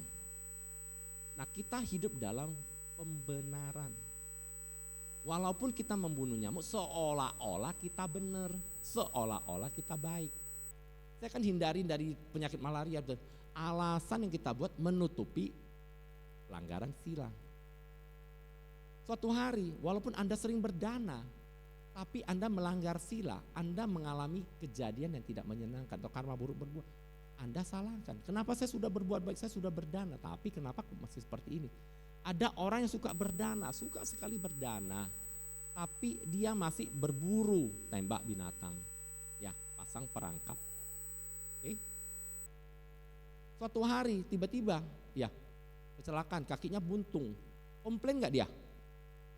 Nah, kita hidup dalam pembenaran. Walaupun kita membunuh nyamuk, seolah-olah kita benar, seolah-olah kita baik. Saya akan hindari dari penyakit malaria dan alasan yang kita buat menutupi pelanggaran sila. Suatu hari, walaupun Anda sering berdana, tapi Anda melanggar sila, Anda mengalami kejadian yang tidak menyenangkan atau karma buruk berbuat. Anda salahkan. Kenapa saya sudah berbuat baik, saya sudah berdana, tapi kenapa masih seperti ini? Ada orang yang suka berdana, suka sekali berdana, tapi dia masih berburu tembak binatang, ya, pasang perangkap. Oke. Suatu hari tiba-tiba, ya, kecelakaan, kakinya buntung. Komplain nggak dia?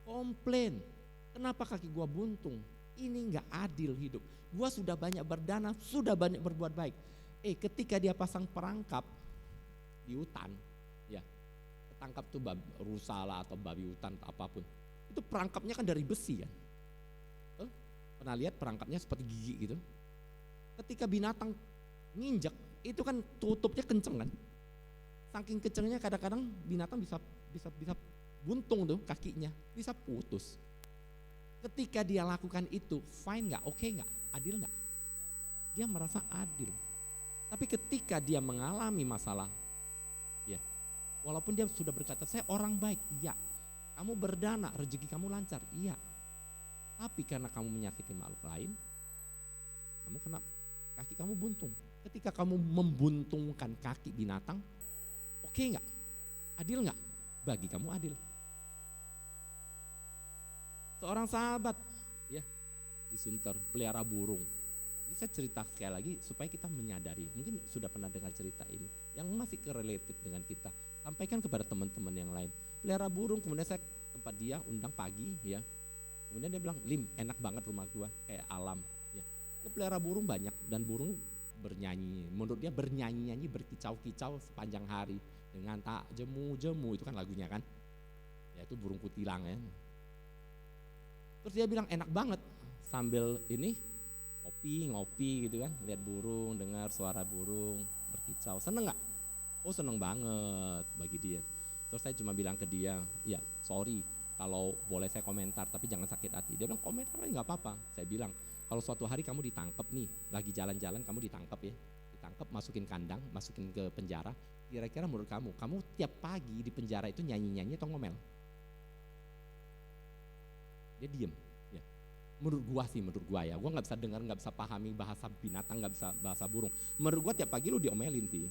Komplain. Kenapa kaki gua buntung? Ini nggak adil hidup. Gua sudah banyak berdana, sudah banyak berbuat baik. Ketika dia pasang perangkap di hutan, ya, tangkap tuh rusa lah atau babi hutan atau apapun, itu perangkapnya kan dari besi kan. Pernah lihat perangkapnya seperti gigi gitu? Ketika binatang nginjek, itu kan tutupnya kenceng kan. Saking kencengnya kadang-kadang binatang bisa buntung tuh kakinya, bisa putus. Ketika dia lakukan itu, fine nggak, oke nggak, adil nggak? Dia merasa adil. Tapi ketika dia mengalami masalah, ya, walaupun dia sudah berkata, saya orang baik, iya. Kamu berdana, rezeki kamu lancar, iya. Tapi karena kamu menyakiti makhluk lain, kamu kena, kaki kamu buntung. Ketika kamu membuntungkan kaki binatang, oke nggak? Adil nggak? Bagi kamu adil. Seorang sahabat, ya, di Sunter, pelihara burung. Ini saya cerita sekali lagi supaya kita menyadari. Mungkin sudah pernah dengar cerita ini, yang masih related dengan kita. Sampaikan kepada teman-teman yang lain. Pelihara burung, kemudian saya tempat dia undang pagi, ya. Kemudian dia bilang, Lim, enak banget rumah gua, kayak alam. Ya. Dia pelihara burung banyak dan burung bernyanyi. Menurut dia bernyanyi-nyanyi, berkicau-kicau sepanjang hari dengan tak jemu-jemu, itu kan lagunya kan. Ya itu burung kutilang ya. Terus dia bilang enak banget sambil ini ngopi gitu kan, lihat burung, dengar suara burung berkicau. Seneng nggak? Oh seneng banget bagi dia. Terus saya cuma bilang ke dia, ya sorry kalau boleh saya komentar tapi jangan sakit hati. Dia bilang komentar aja nggak apa-apa. Saya bilang kalau suatu hari kamu ditangkap nih, lagi jalan-jalan kamu ditangkap ya, ditangkap masukin kandang, masukin ke penjara. Kira-kira menurut kamu tiap pagi di penjara itu nyanyi-nyanyi atau ngomel? Dia diem, ya. Menurut gua ya, gua nggak bisa dengar, nggak bisa pahami bahasa binatang, nggak bisa bahasa burung. Menurut gua tiap pagi lu diomelin sih,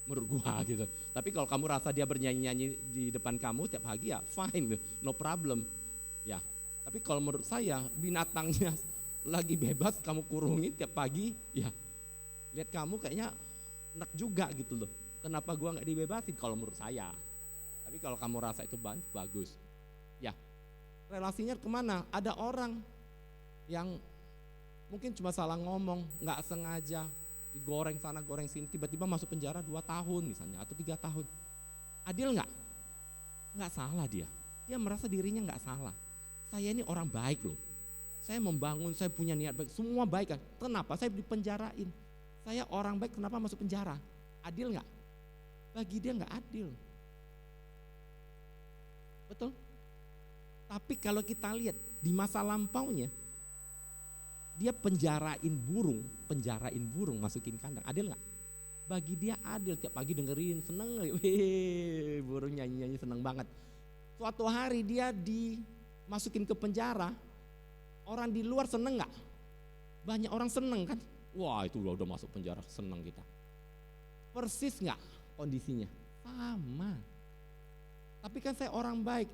menurut gua gitu. Tapi kalau kamu rasa dia bernyanyi-nyanyi di depan kamu tiap pagi ya fine, no problem, ya. Tapi kalau menurut saya binatangnya lagi bebas kamu kurungin tiap pagi, ya lihat kamu kayaknya enak juga gitu loh. Kenapa gua nggak dibebasin kalau menurut saya? Tapi kalau kamu rasa itu bagus, ya. Relasinya kemana? Ada orang yang mungkin cuma salah ngomong, nggak sengaja, digoreng sana goreng sini, tiba-tiba masuk penjara 2 tahun misalnya atau 3 tahun. Adil nggak? Nggak salah dia. Dia merasa dirinya nggak salah. Saya ini orang baik loh. Saya membangun, saya punya niat baik, semua baik kan. Kenapa saya dipenjarain? Saya orang baik, kenapa masuk penjara? Adil nggak? Bagi dia nggak adil. Betul? Tapi kalau kita lihat di masa lampaunya, dia penjarain burung masukin kandang, adil nggak? Bagi dia adil, tiap pagi dengerin, seneng, wih, burung nyanyi-nyanyi seneng banget. Suatu hari dia dimasukin ke penjara, orang di luar seneng nggak? Banyak orang seneng kan? Wah itu udah masuk penjara, seneng kita. Persis nggak kondisinya? Sama. Tapi kan saya orang baik,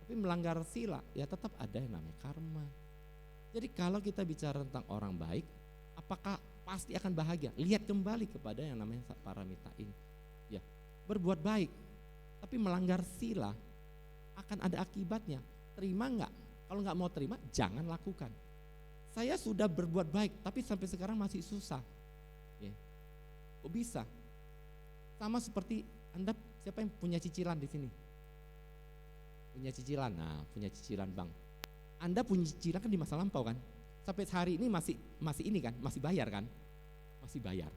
tapi melanggar sila, ya tetap ada yang namanya karma. Jadi kalau kita bicara tentang orang baik, apakah pasti akan bahagia? Lihat kembali kepada yang namanya paramita ini. Ya, berbuat baik, tapi melanggar sila akan ada akibatnya. Terima nggak? Kalau nggak mau terima, jangan lakukan. Saya sudah berbuat baik, tapi sampai sekarang masih susah. Ya. Kok bisa? Sama seperti Anda, siapa yang punya cicilan di sini? Punya cicilan, punya cicilan bang. Anda punya cicilan kan di masa lampau kan? Sampai hari ini masih ini kan, masih bayar kan? Masih bayar.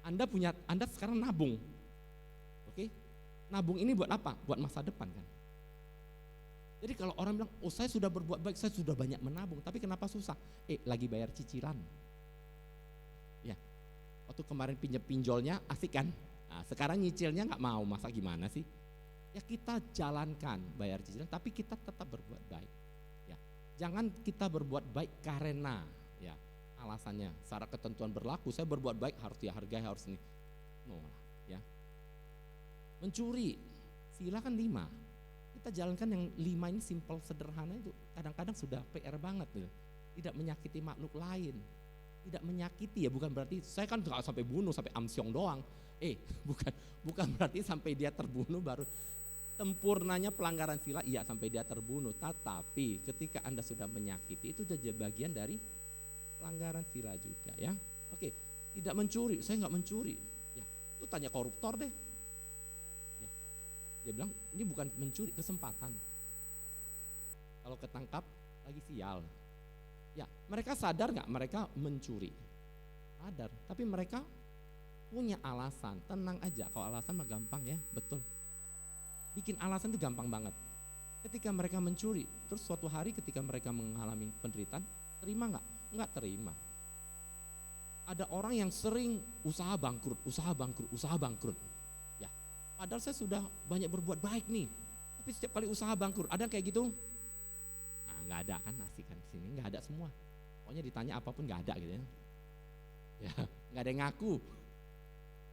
Anda sekarang nabung, oke? Nabung ini buat apa? Buat masa depan kan? Jadi kalau orang bilang, oh saya sudah berbuat baik, saya sudah banyak menabung, tapi kenapa susah? Lagi bayar cicilan. Ya, waktu kemarin pinjolnya asik kan? Nah, sekarang nyicilnya nggak mau, masa gimana sih? Ya kita jalankan bayar cicilan, tapi kita tetap berbuat baik. Ya, jangan kita berbuat baik karena ya alasannya secara ketentuan berlaku, saya berbuat baik harus dihargai, harus ini. No lah, ya. Mencuri, sila kan 5. Kita jalankan yang 5 ini simple sederhana itu kadang-kadang sudah PR banget gitu. Tidak menyakiti makhluk lain. Tidak menyakiti ya bukan berarti saya kan nggak sampai bunuh, sampai amsyong doang. Bukan berarti sampai dia terbunuh baru. Tempurnanya pelanggaran sila, iya sampai dia terbunuh. Tetapi ketika Anda sudah menyakiti, itu sudah bagian dari pelanggaran sila juga ya. Oke, tidak mencuri, saya nggak mencuri. Ya, itu tanya koruptor deh. Ya, dia bilang ini bukan mencuri, kesempatan. Kalau ketangkap lagi sial. Ya, mereka sadar nggak mereka mencuri? Sadar, tapi mereka punya alasan. Tenang aja, kalau alasan mah gampang ya, betul. Bikin alasan itu gampang banget. Ketika mereka mencuri, terus suatu hari ketika mereka mengalami penderitaan, terima nggak? Nggak terima. Ada orang yang sering usaha bangkrut, usaha bangkrut, usaha bangkrut. Ya, padahal saya sudah banyak berbuat baik nih, tapi setiap kali usaha bangkrut, ada kayak gitu? Nah, nggak ada kan, asik kan, sini nggak ada semua. Pokoknya ditanya apapun nggak ada gitu ya. Ya, nggak ada yang ngaku.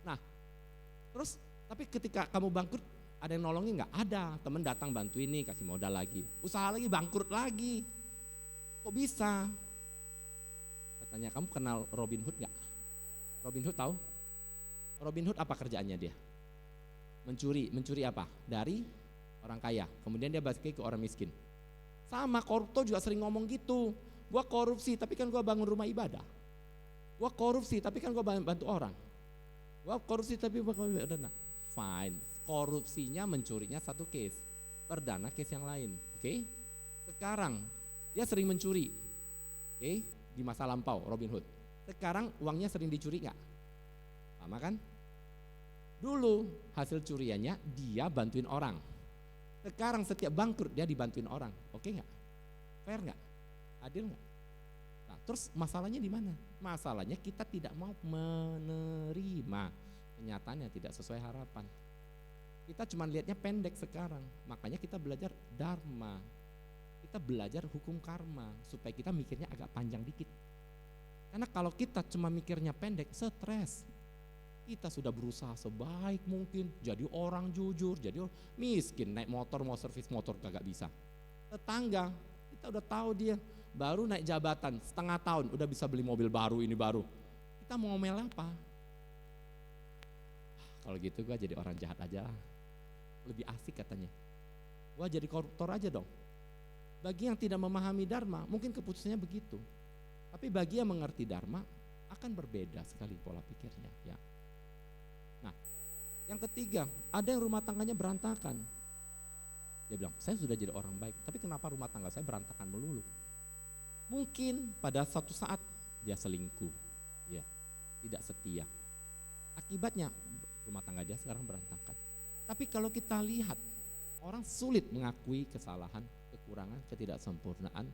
Nah, terus tapi ketika kamu bangkrut, ada yang nolongin nggak? Ada, temen datang bantu ini, kasih modal lagi, usaha lagi, bangkrut lagi. Kok bisa? Katanya, kamu kenal Robin Hood nggak? Robin Hood tahu? Robin Hood apa kerjaannya dia? Mencuri apa? Dari orang kaya, kemudian dia bagi ke orang miskin. Sama, koruptor juga sering ngomong gitu. Gua korupsi, tapi kan gua bangun rumah ibadah. Gua korupsi, tapi kan gua bantu orang. Gua korupsi, tapi gua dana. Fine, korupsinya, mencurinya satu case, perdana case yang lain. Oke? Sekarang dia sering mencuri. Oke? Di masa lampau Robin Hood. Sekarang uangnya sering dicuri nggak? Sama kan? Dulu hasil curiannya dia bantuin orang. Sekarang setiap bangkrut dia dibantuin orang. Oke nggak? Fair nggak? Adil nggak? Nah, terus masalahnya di mana? Masalahnya kita tidak mau menerima kenyataan yang tidak sesuai harapan. Kita cuma lihatnya pendek sekarang. Makanya kita belajar dharma. Kita belajar hukum karma supaya kita mikirnya agak panjang dikit. Karena kalau kita cuma mikirnya pendek, stres. Kita sudah berusaha sebaik mungkin jadi orang jujur, jadi miskin, naik motor mau servis motor kagak bisa. Tetangga, kita udah tahu dia baru naik jabatan setengah tahun udah bisa beli mobil baru, ini baru. Kita mau ngomel apa? Kalau gitu gua jadi orang jahat aja lah. Lebih asik katanya. Gua jadi koruptor aja dong. Bagi yang tidak memahami dharma, mungkin keputusannya begitu. Tapi bagi yang mengerti dharma, akan berbeda sekali pola pikirnya. Ya. Nah, yang ketiga, ada yang rumah tangganya berantakan. Dia bilang, saya sudah jadi orang baik, tapi kenapa rumah tangga saya berantakan melulu? Mungkin pada suatu saat dia selingkuh, ya, tidak setia. Akibatnya rumah tangga dia sekarang berantakan. Tapi kalau kita lihat, orang sulit mengakui kesalahan, kekurangan, ketidaksempurnaan,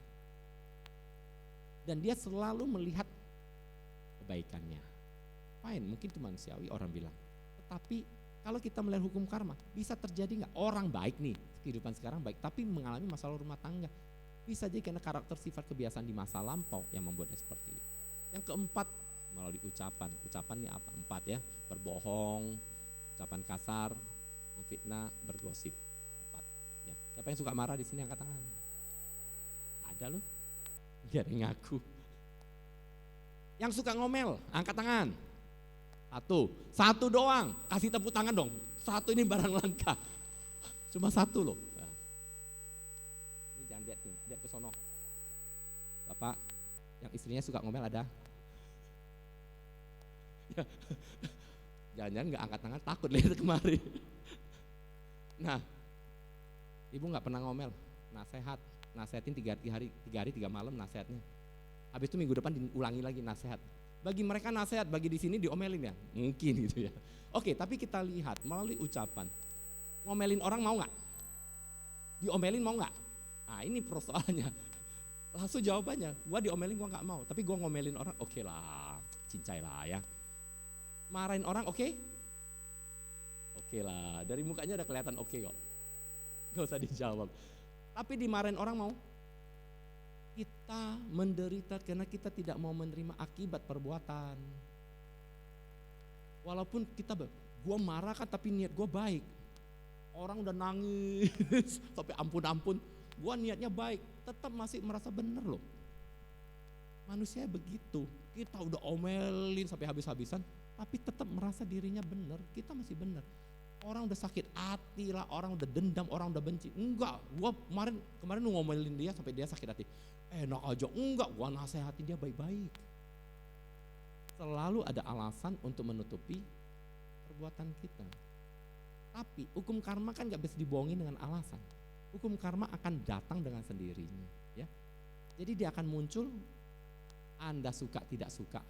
dan dia selalu melihat kebaikannya. Fine, mungkin itu manusiawi orang bilang. Tetapi kalau kita melihat hukum karma, bisa terjadi nggak orang baik nih, kehidupan sekarang baik, tapi mengalami masalah rumah tangga. Bisa jadi karena karakter sifat kebiasaan di masa lampau yang membuatnya seperti itu. Yang keempat, melalui ucapan. Ucapan ini apa? 4 ya, berbohong, ucapan kasar, memfitnah, bergosip. 4. Ya. Siapa yang suka marah di sini angkat tangan? Ada loh, biar yang ngaku. Yang suka ngomel, angkat tangan. Satu doang, kasih tepuk tangan dong. Satu ini barang langka. Cuma satu loh. Nah. Ini jangan lihat ke sono. Bapak, yang istrinya suka ngomel ada? Ya. Jangan-jangan nggak angkat tangan, takut lihat kemari. Nah, ibu nggak pernah ngomel, nasehatin 3 hari 3 malam nasehatnya. Habis itu minggu depan diulangi lagi nasehat. Bagi mereka nasihat, bagi di sini diomelin ya, mungkin gitu ya. Oke, tapi kita lihat melalui ucapan. Ngomelin orang mau nggak? Diomelin mau nggak? Nah ini persoalannya. Langsung jawabannya, gua diomelin gua nggak mau, tapi gua ngomelin orang, oke lah, cincai lah ya. Marahin orang oke? Oke lah, dari mukanya udah kelihatan oke kok. Gak usah dijawab. Tapi dimarahin orang mau? Kita menderita karena kita tidak mau menerima akibat perbuatan. Walaupun gue marah kan tapi niat gue baik. Orang udah nangis sampai ampun-ampun, gue niatnya baik, tetap masih merasa benar loh. Manusia begitu, kita udah omelin sampai habis-habisan, tapi tetap merasa dirinya benar, kita masih benar. Orang udah sakit hati lah, orang udah dendam, orang udah benci. Enggak, gua kemarin ngomelin dia sampai dia sakit hati. Enak aja, enggak, gua nasehatin dia baik-baik. Selalu ada alasan untuk menutupi perbuatan kita. Tapi hukum karma kan gak bisa dibohongin dengan alasan. Hukum karma akan datang dengan sendirinya, ya. Jadi dia akan muncul, Anda suka tidak suka,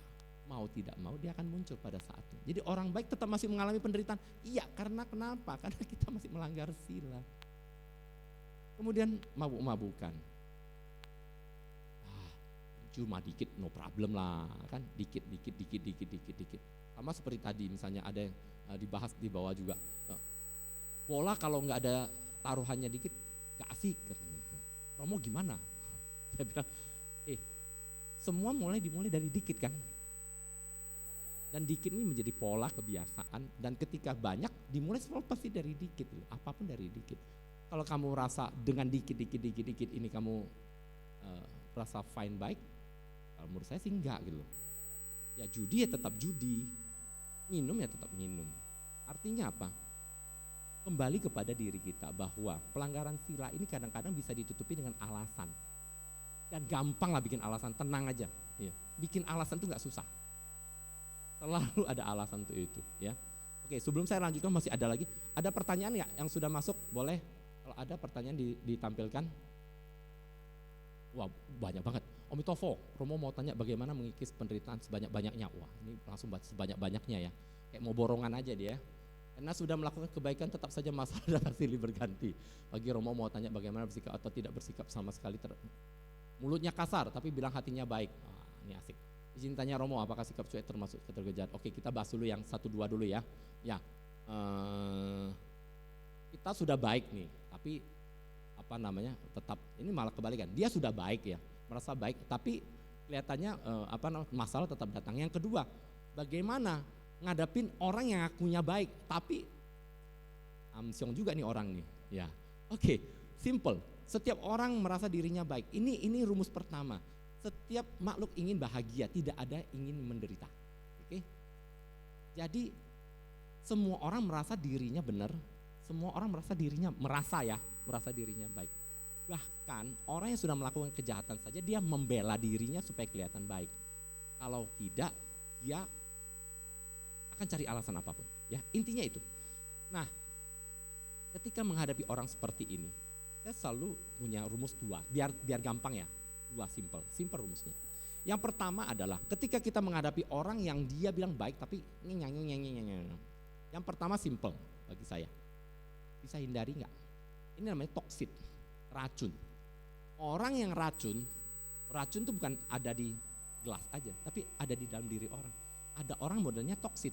mau tidak mau dia akan muncul pada saatnya. Jadi orang baik tetap masih mengalami penderitaan. Iya, karena kenapa? Karena kita masih melanggar sila. Kemudian mabuk-mabukan. Cuma dikit, no problem lah, kan dikit. Sama seperti tadi misalnya ada yang dibahas di bawah juga. Bola kalau nggak ada taruhannya dikit, nggak asik katanya. Romo gimana? Saya bilang, semua dimulai dari dikit kan. Dan dikit ini menjadi pola kebiasaan, dan ketika banyak dimulai semua pasti dari dikit, apapun dari dikit. Kalau kamu rasa dengan dikit ini kamu rasa fine baik, kalau menurut saya sih enggak gitu. Ya judi ya tetap judi, minum ya tetap minum. Artinya apa? Kembali kepada diri kita bahwa pelanggaran sila ini kadang-kadang bisa ditutupi dengan alasan. Dan gampang lah bikin alasan, tenang aja. Ya. Bikin alasan itu nggak susah. Selalu ada alasan untuk itu, ya. Oke, sebelum saya lanjutkan masih ada lagi. Ada pertanyaan nggak yang sudah masuk? Boleh, kalau ada pertanyaan ditampilkan. Wah, banyak banget. Om Tofo, Romo mau tanya bagaimana mengikis penderitaan sebanyak-banyaknya. Wah, ini langsung sebanyak-banyaknya ya. Kayak mau borongan aja dia. Karena sudah melakukan kebaikan tetap saja masalah datang silih berganti. Bagi Romo mau tanya bagaimana bersikap atau tidak bersikap sama sekali. Mulutnya kasar tapi bilang hatinya baik. Wah, ini asik. Izin tanya Romo, apakah sikap cuek termasuk ketergejahan? Oke, kita bahas dulu yang 1-2 dulu ya. Ya, kita sudah baik nih, tapi tetap ini malah kebalikan. Dia sudah baik ya, merasa baik, tapi kelihatannya masalah tetap datang. Yang kedua, bagaimana ngadapin orang yang akunya baik, tapi amsyong juga nih orang nih. Ya, oke, simple. Setiap orang merasa dirinya baik. Ini rumus pertama. Setiap makhluk ingin bahagia, tidak ada ingin menderita. Oke? Jadi semua orang merasa dirinya benar, semua orang merasa dirinya merasa dirinya baik. Bahkan orang yang sudah melakukan kejahatan saja dia membela dirinya supaya kelihatan baik. Kalau tidak, dia akan cari alasan apapun. Ya, intinya itu. Nah, ketika menghadapi orang seperti ini, saya selalu punya rumus 2, biar gampang ya. 2 simple rumusnya. Yang pertama adalah ketika kita menghadapi orang yang dia bilang baik tapi yang pertama simple bagi saya. Bisa hindari enggak? Ini namanya toksit, racun. Orang yang racun itu bukan ada di gelas aja, tapi ada di dalam diri orang. Ada orang modelnya toksit.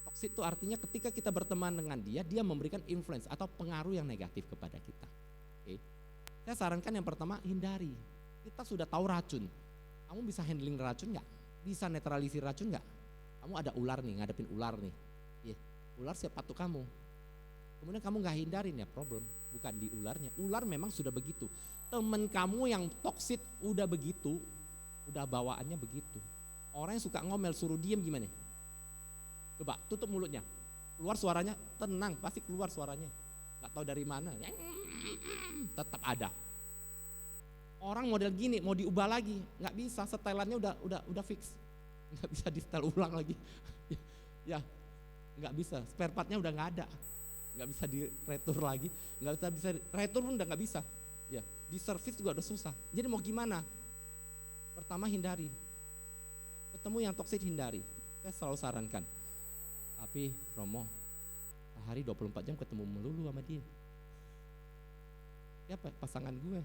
Toksit itu artinya ketika kita berteman dengan dia memberikan influence atau pengaruh yang negatif kepada kita. Oke. Saya sarankan yang pertama, hindari. Kita sudah tahu racun. Kamu bisa handling racun nggak? Bisa netralisir racun nggak? Kamu ada ular nih, ngadepin ular nih. Ular siap patuh kamu. Kemudian kamu nggak hindarin ya problem. Bukan di ularnya. Ular memang sudah begitu. Temen kamu yang toksit udah begitu, udah bawaannya begitu. Orang yang suka ngomel suruh diem gimana? Coba tutup mulutnya. Keluar suaranya, tenang, pasti keluar suaranya. Gak tahu dari mana, tetap ada. Orang model gini mau diubah lagi, nggak bisa, setelannya udah fix, nggak bisa di setel ulang lagi. Ya, nggak bisa, spare partnya udah nggak ada, nggak bisa di retur lagi, nggak bisa retur pun udah nggak bisa. Ya, di service juga udah susah. Jadi mau gimana? Pertama hindari, ketemu yang toksik hindari. Saya selalu sarankan. Tapi Romo, hari 24 jam ketemu melulu sama dia. Siapa pasangan gue?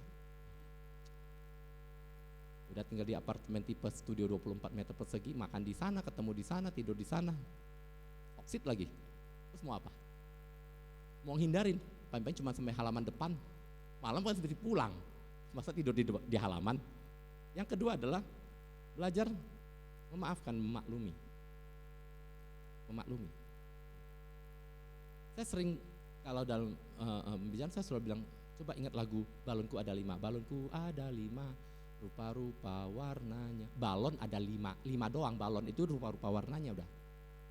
Udah tinggal di apartemen tipe studio 24 meter persegi, makan di sana, ketemu di sana, tidur di sana. Toksit lagi. Terus mau apa? Mau hindarin, paling-paling cuma sampai halaman depan. Malam kan seperti pulang. Masa tidur di halaman? Yang kedua adalah belajar memaafkan, memaklumi. Saya sering kalau dalam bicara saya selalu bilang, coba ingat lagu Balonku Ada 5. Balonku ada 5, rupa-rupa warnanya. Balon ada 5 doang balon, itu rupa-rupa warnanya udah.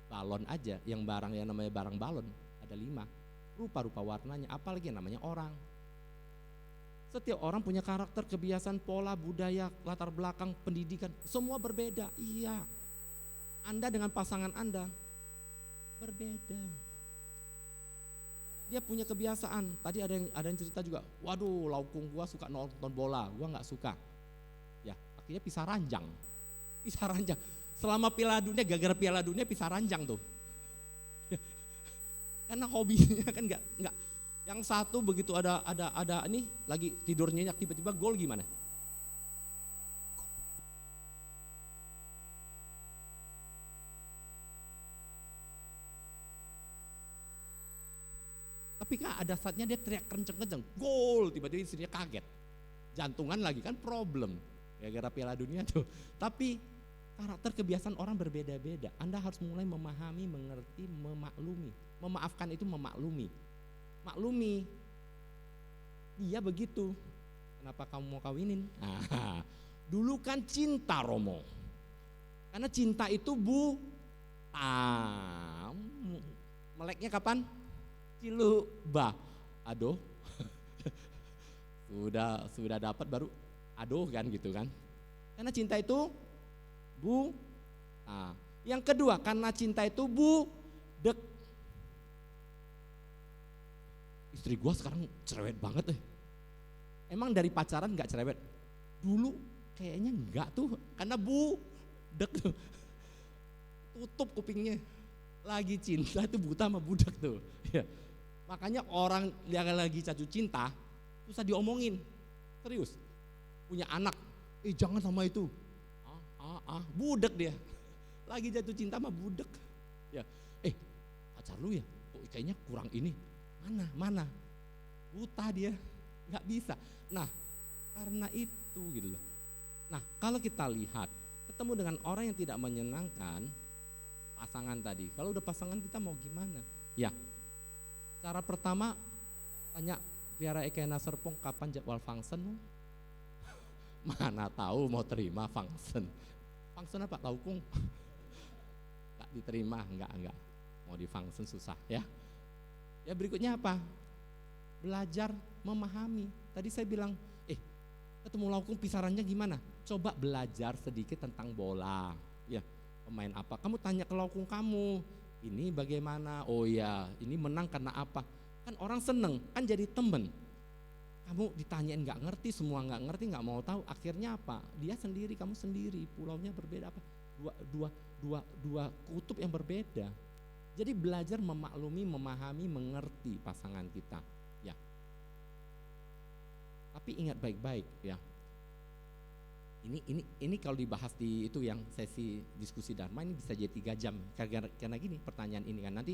Balon aja, yang namanya barang balon ada 5, rupa-rupa warnanya, apalagi yang namanya orang. Setiap orang punya karakter, kebiasaan, pola, budaya, latar belakang, pendidikan, semua berbeda. Iya, Anda dengan pasangan Anda berbeda. Dia punya kebiasaan. Tadi ada yang cerita juga, waduh laukung gua suka nonton bola, gua nggak suka. Ya, akhirnya pisah ranjang. selama Piala Dunia, gara-gara Piala Dunia pisah ranjang tuh. Karena hobinya kan nggak. Yang satu begitu ada ini lagi tidur nyenyak tiba-tiba gol gimana? Tapi kan ada saatnya dia teriak kenceng-kenceng, gol, tiba-tiba istrinya kaget. Jantungan lagi kan problem, gara-gara Piala Dunia tuh. Tapi karakter kebiasaan orang berbeda-beda. Anda harus mulai memahami, mengerti, memaklumi. Memaafkan itu memaklumi. Maklumi, dia begitu. Kenapa kamu mau kawinin? Nah, dulu kan cinta Romo. Karena cinta itu meleknya kapan? Ciluba. Aduh. sudah dapat baru aduh kan gitu kan. Karena cinta itu yang kedua, karena cinta itu budek. Istri gua sekarang cerewet banget deh. Emang dari pacaran gak cerewet? Dulu kayaknya enggak tuh, karena budek tuh. Tutup kupingnya. Lagi cinta itu buta sama budak tuh. Ya. Makanya orang yang lagi jatuh cinta susah diomongin. Serius. Punya anak, jangan sama itu. Budek dia. Lagi jatuh cinta sama budek. Ya. Pacar lu ya? Kok kayaknya kurang ini. Mana? Buta dia, nggak bisa. Nah, karena itu gitu loh. Nah, kalau kita lihat ketemu dengan orang yang tidak menyenangkan, pasangan tadi. Kalau udah pasangan kita mau gimana? Ya, cara pertama tanya Biara Ekena Serpong kapan jadwal function? Mana tahu mau terima function. Function apa? Laukung? Nggak diterima, enggak. Mau di function susah ya. Ya berikutnya apa? Belajar memahami. Tadi saya bilang, ketemu laukung pisarannya gimana? Coba belajar sedikit tentang bola. Ya, pemain apa? Kamu tanya ke laukung kamu, ini bagaimana? Oh ya, ini menang karena apa? Kan orang seneng, kan jadi temen. Kamu ditanyain nggak ngerti, semua nggak ngerti, nggak mau tahu. Akhirnya apa? Dia sendiri, kamu sendiri. Pulaunya berbeda apa? Dua kutub yang berbeda. Jadi belajar memaklumi, memahami, mengerti pasangan kita. Ya. Tapi ingat baik-baik ya. Ini kalau dibahas di itu yang sesi diskusi Dharma ini bisa jadi 3 jam. Karena gini pertanyaan ini kan nanti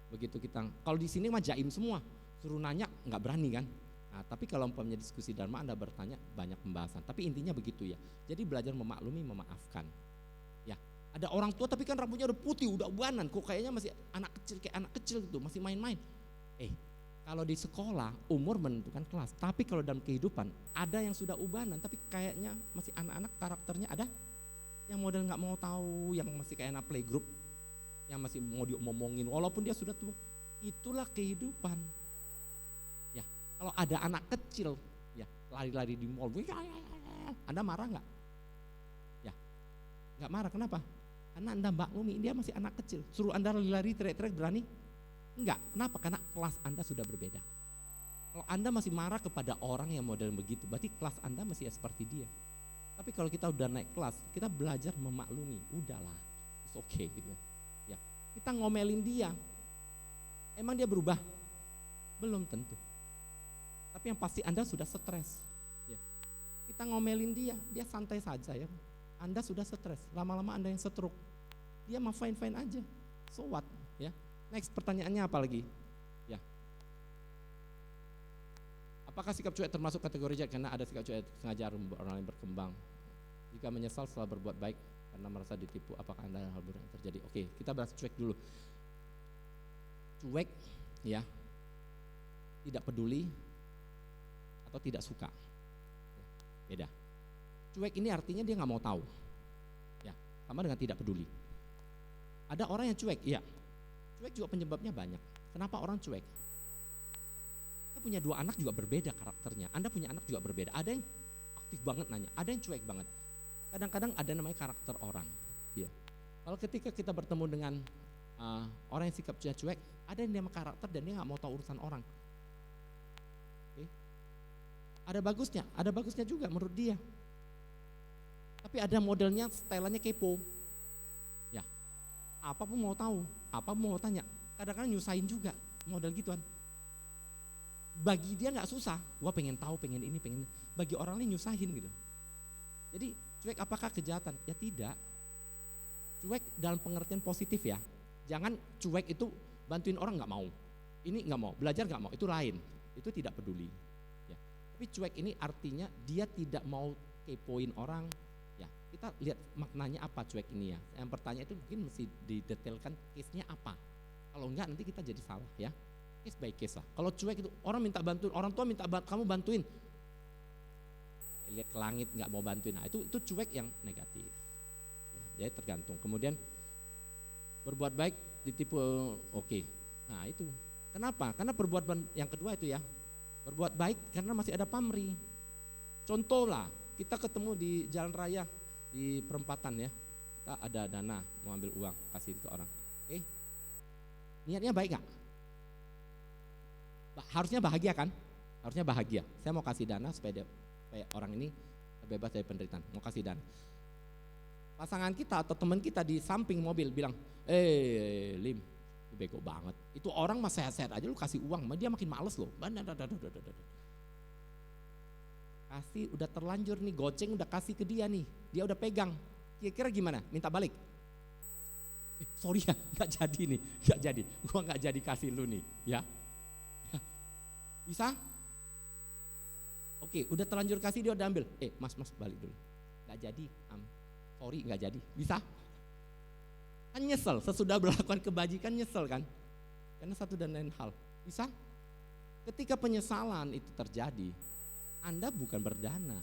begitu kita kalau di sini mah jaim semua, suruh nanya nggak berani kan. Nah, tapi kalau umpamanya diskusi Dharma Anda bertanya banyak pembahasan. Tapi intinya begitu ya. Jadi belajar memaklumi, memaafkan. Ya. Ada orang tua tapi kan rambutnya udah putih, udah ubanan, kok kayaknya masih anak kecil gitu, masih main-main. Kalau di sekolah umur menentukan kelas, tapi kalau dalam kehidupan ada yang sudah ubanan tapi kayaknya masih anak-anak, karakternya ada yang model nggak mau tahu, yang masih kayak anak playgroup, yang masih mau diomongin walaupun dia sudah tua. Itulah kehidupan. Ya, kalau ada anak kecil ya lari-lari di mall, Anda marah nggak? Ya, nggak marah. Kenapa? Karena Anda maklumi dia masih anak kecil. Suruh Anda lari-lari teriak-teriak berani? Enggak. Kenapa? Karena kelas Anda sudah berbeda. Kalau Anda masih marah kepada orang yang model begitu, berarti kelas Anda masih seperti dia. Tapi kalau kita udah naik kelas, kita belajar memaklumi. Udahlah, it's okay gitu. Ya, kita ngomelin dia. Emang dia berubah? Belum tentu. Tapi yang pasti Anda sudah stres. Ya. Kita ngomelin dia santai saja ya. Anda sudah stres, lama-lama Anda yang stroke. Dia mah fine-fine aja. So what? Ya. Next, pertanyaannya apa lagi? Ya. Apakah sikap cuek termasuk kategori jahat? Karena ada sikap cuek sengaja orang lain berkembang. Jika menyesal setelah berbuat baik karena merasa ditipu, apakah Anda hal buruk yang terjadi? Oke, kita bahas cuek dulu. Cuek, ya, tidak peduli atau tidak suka. Beda. Cuek ini artinya dia nggak mau tahu. Ya, sama dengan tidak peduli. Ada orang yang cuek, iya. Cuek juga penyebabnya banyak. Kenapa orang cuek? Kita punya 2 anak juga berbeda karakternya. Anda punya anak juga berbeda. Ada yang aktif banget nanya, ada yang cuek banget. Kadang-kadang ada namanya karakter orang. Ya. Kalau ketika kita bertemu dengan orang yang sikap cuek, ada yang namanya karakter dan dia nggak mau tahu urusan orang. Oke. Ada bagusnya juga menurut dia. Tapi ada modelnya, stylenya kepo. apapun mau tahu, apapun mau tanya. Kadang-kadang nyusahin juga model gituan. Bagi dia nggak susah, gua pengen tahu, pengen ini, pengen ini. Bagi orang lain nyusahin gitu. Jadi cuek apakah kejahatan? Ya tidak. Cuek dalam pengertian positif ya. Jangan cuek itu bantuin orang nggak mau, ini nggak mau, belajar nggak mau, itu lain. Itu tidak peduli. Ya. Tapi cuek ini artinya dia tidak mau kepoin orang. Ya, kita lihat maknanya apa cuek ini ya. Yang pertanyaan itu mungkin mesti didetailkan case-nya apa. Kalau enggak nanti kita jadi salah ya. Case by case lah. Kalau cuek itu orang minta bantuin, orang tua minta kamu bantuin. Lihat ke langit nggak mau bantuin. Nah, itu cuek yang negatif. Ya, jadi tergantung. Kemudian berbuat baik ditipu, oke. Nah, itu. Kenapa? Karena yang kedua itu ya. Berbuat baik karena masih ada pamrih. Contoh lah, kita ketemu di jalan raya di perempatan ya. Kita ada dana mau ambil uang, kasih ke orang. Oke. Niatnya baik nggak? Harusnya bahagia kan? Harusnya bahagia. Saya mau kasih dana supaya orang ini bebas dari penderitaan. Mau kasih dana. Pasangan kita atau teman kita di samping mobil bilang, Lim, lu bego banget. Itu orang mah sehat-sehat aja lu kasih uang, dia makin males loh. Kasih udah terlanjur nih, goceng udah kasih ke dia nih, dia udah pegang. Kira-kira gimana? Minta balik? Sorry ya, nggak jadi nih, nggak jadi. Gua nggak jadi kasih lu nih, ya. Bisa? Oke, udah terlanjur kasih dia udah ambil. Mas balik dulu. Nggak jadi, sorry nggak jadi. Bisa? Kan nyesel, sesudah melakukan kebajikan nyesel kan? Karena satu dan lain hal. Bisa? Ketika penyesalan itu terjadi, Anda bukan berdana.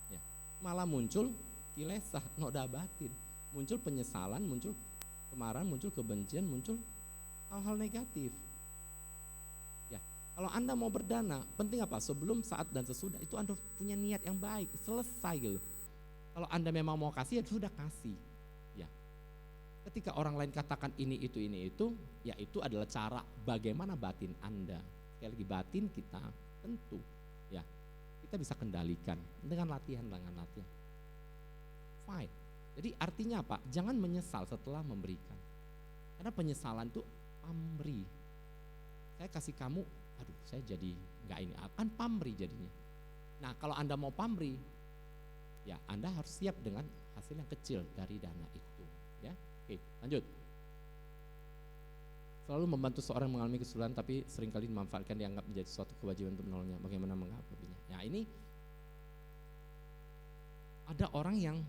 Ya, malah muncul kilesah, noda batin. Muncul penyesalan, muncul kemarahan, muncul kebencian, muncul hal-hal negatif. Kalau Anda mau berdana, penting apa? Sebelum, saat, dan sesudah itu Anda punya niat yang baik, selesai gitu. Kalau Anda memang mau kasih, ya sudah kasih. Ya. Ketika orang lain katakan ini itu, ya itu adalah cara bagaimana batin Anda. Sekali lagi batin kita tentu, ya kita bisa kendalikan dengan latihan. Fine. Jadi artinya apa? Jangan menyesal setelah memberikan. Karena penyesalan itu pamrih. Saya kasih kamu, aduh saya jadi nggak ini, akan pamrih jadinya. Nah kalau Anda mau pamrih, ya Anda harus siap dengan hasil yang kecil dari dana itu. Ya, oke lanjut. Selalu membantu seorang mengalami kesulitan tapi seringkali dimanfaatkan dianggap menjadi suatu kewajiban untuk menolongnya. Bagaimana menghadapinya? Ya ini ada orang yang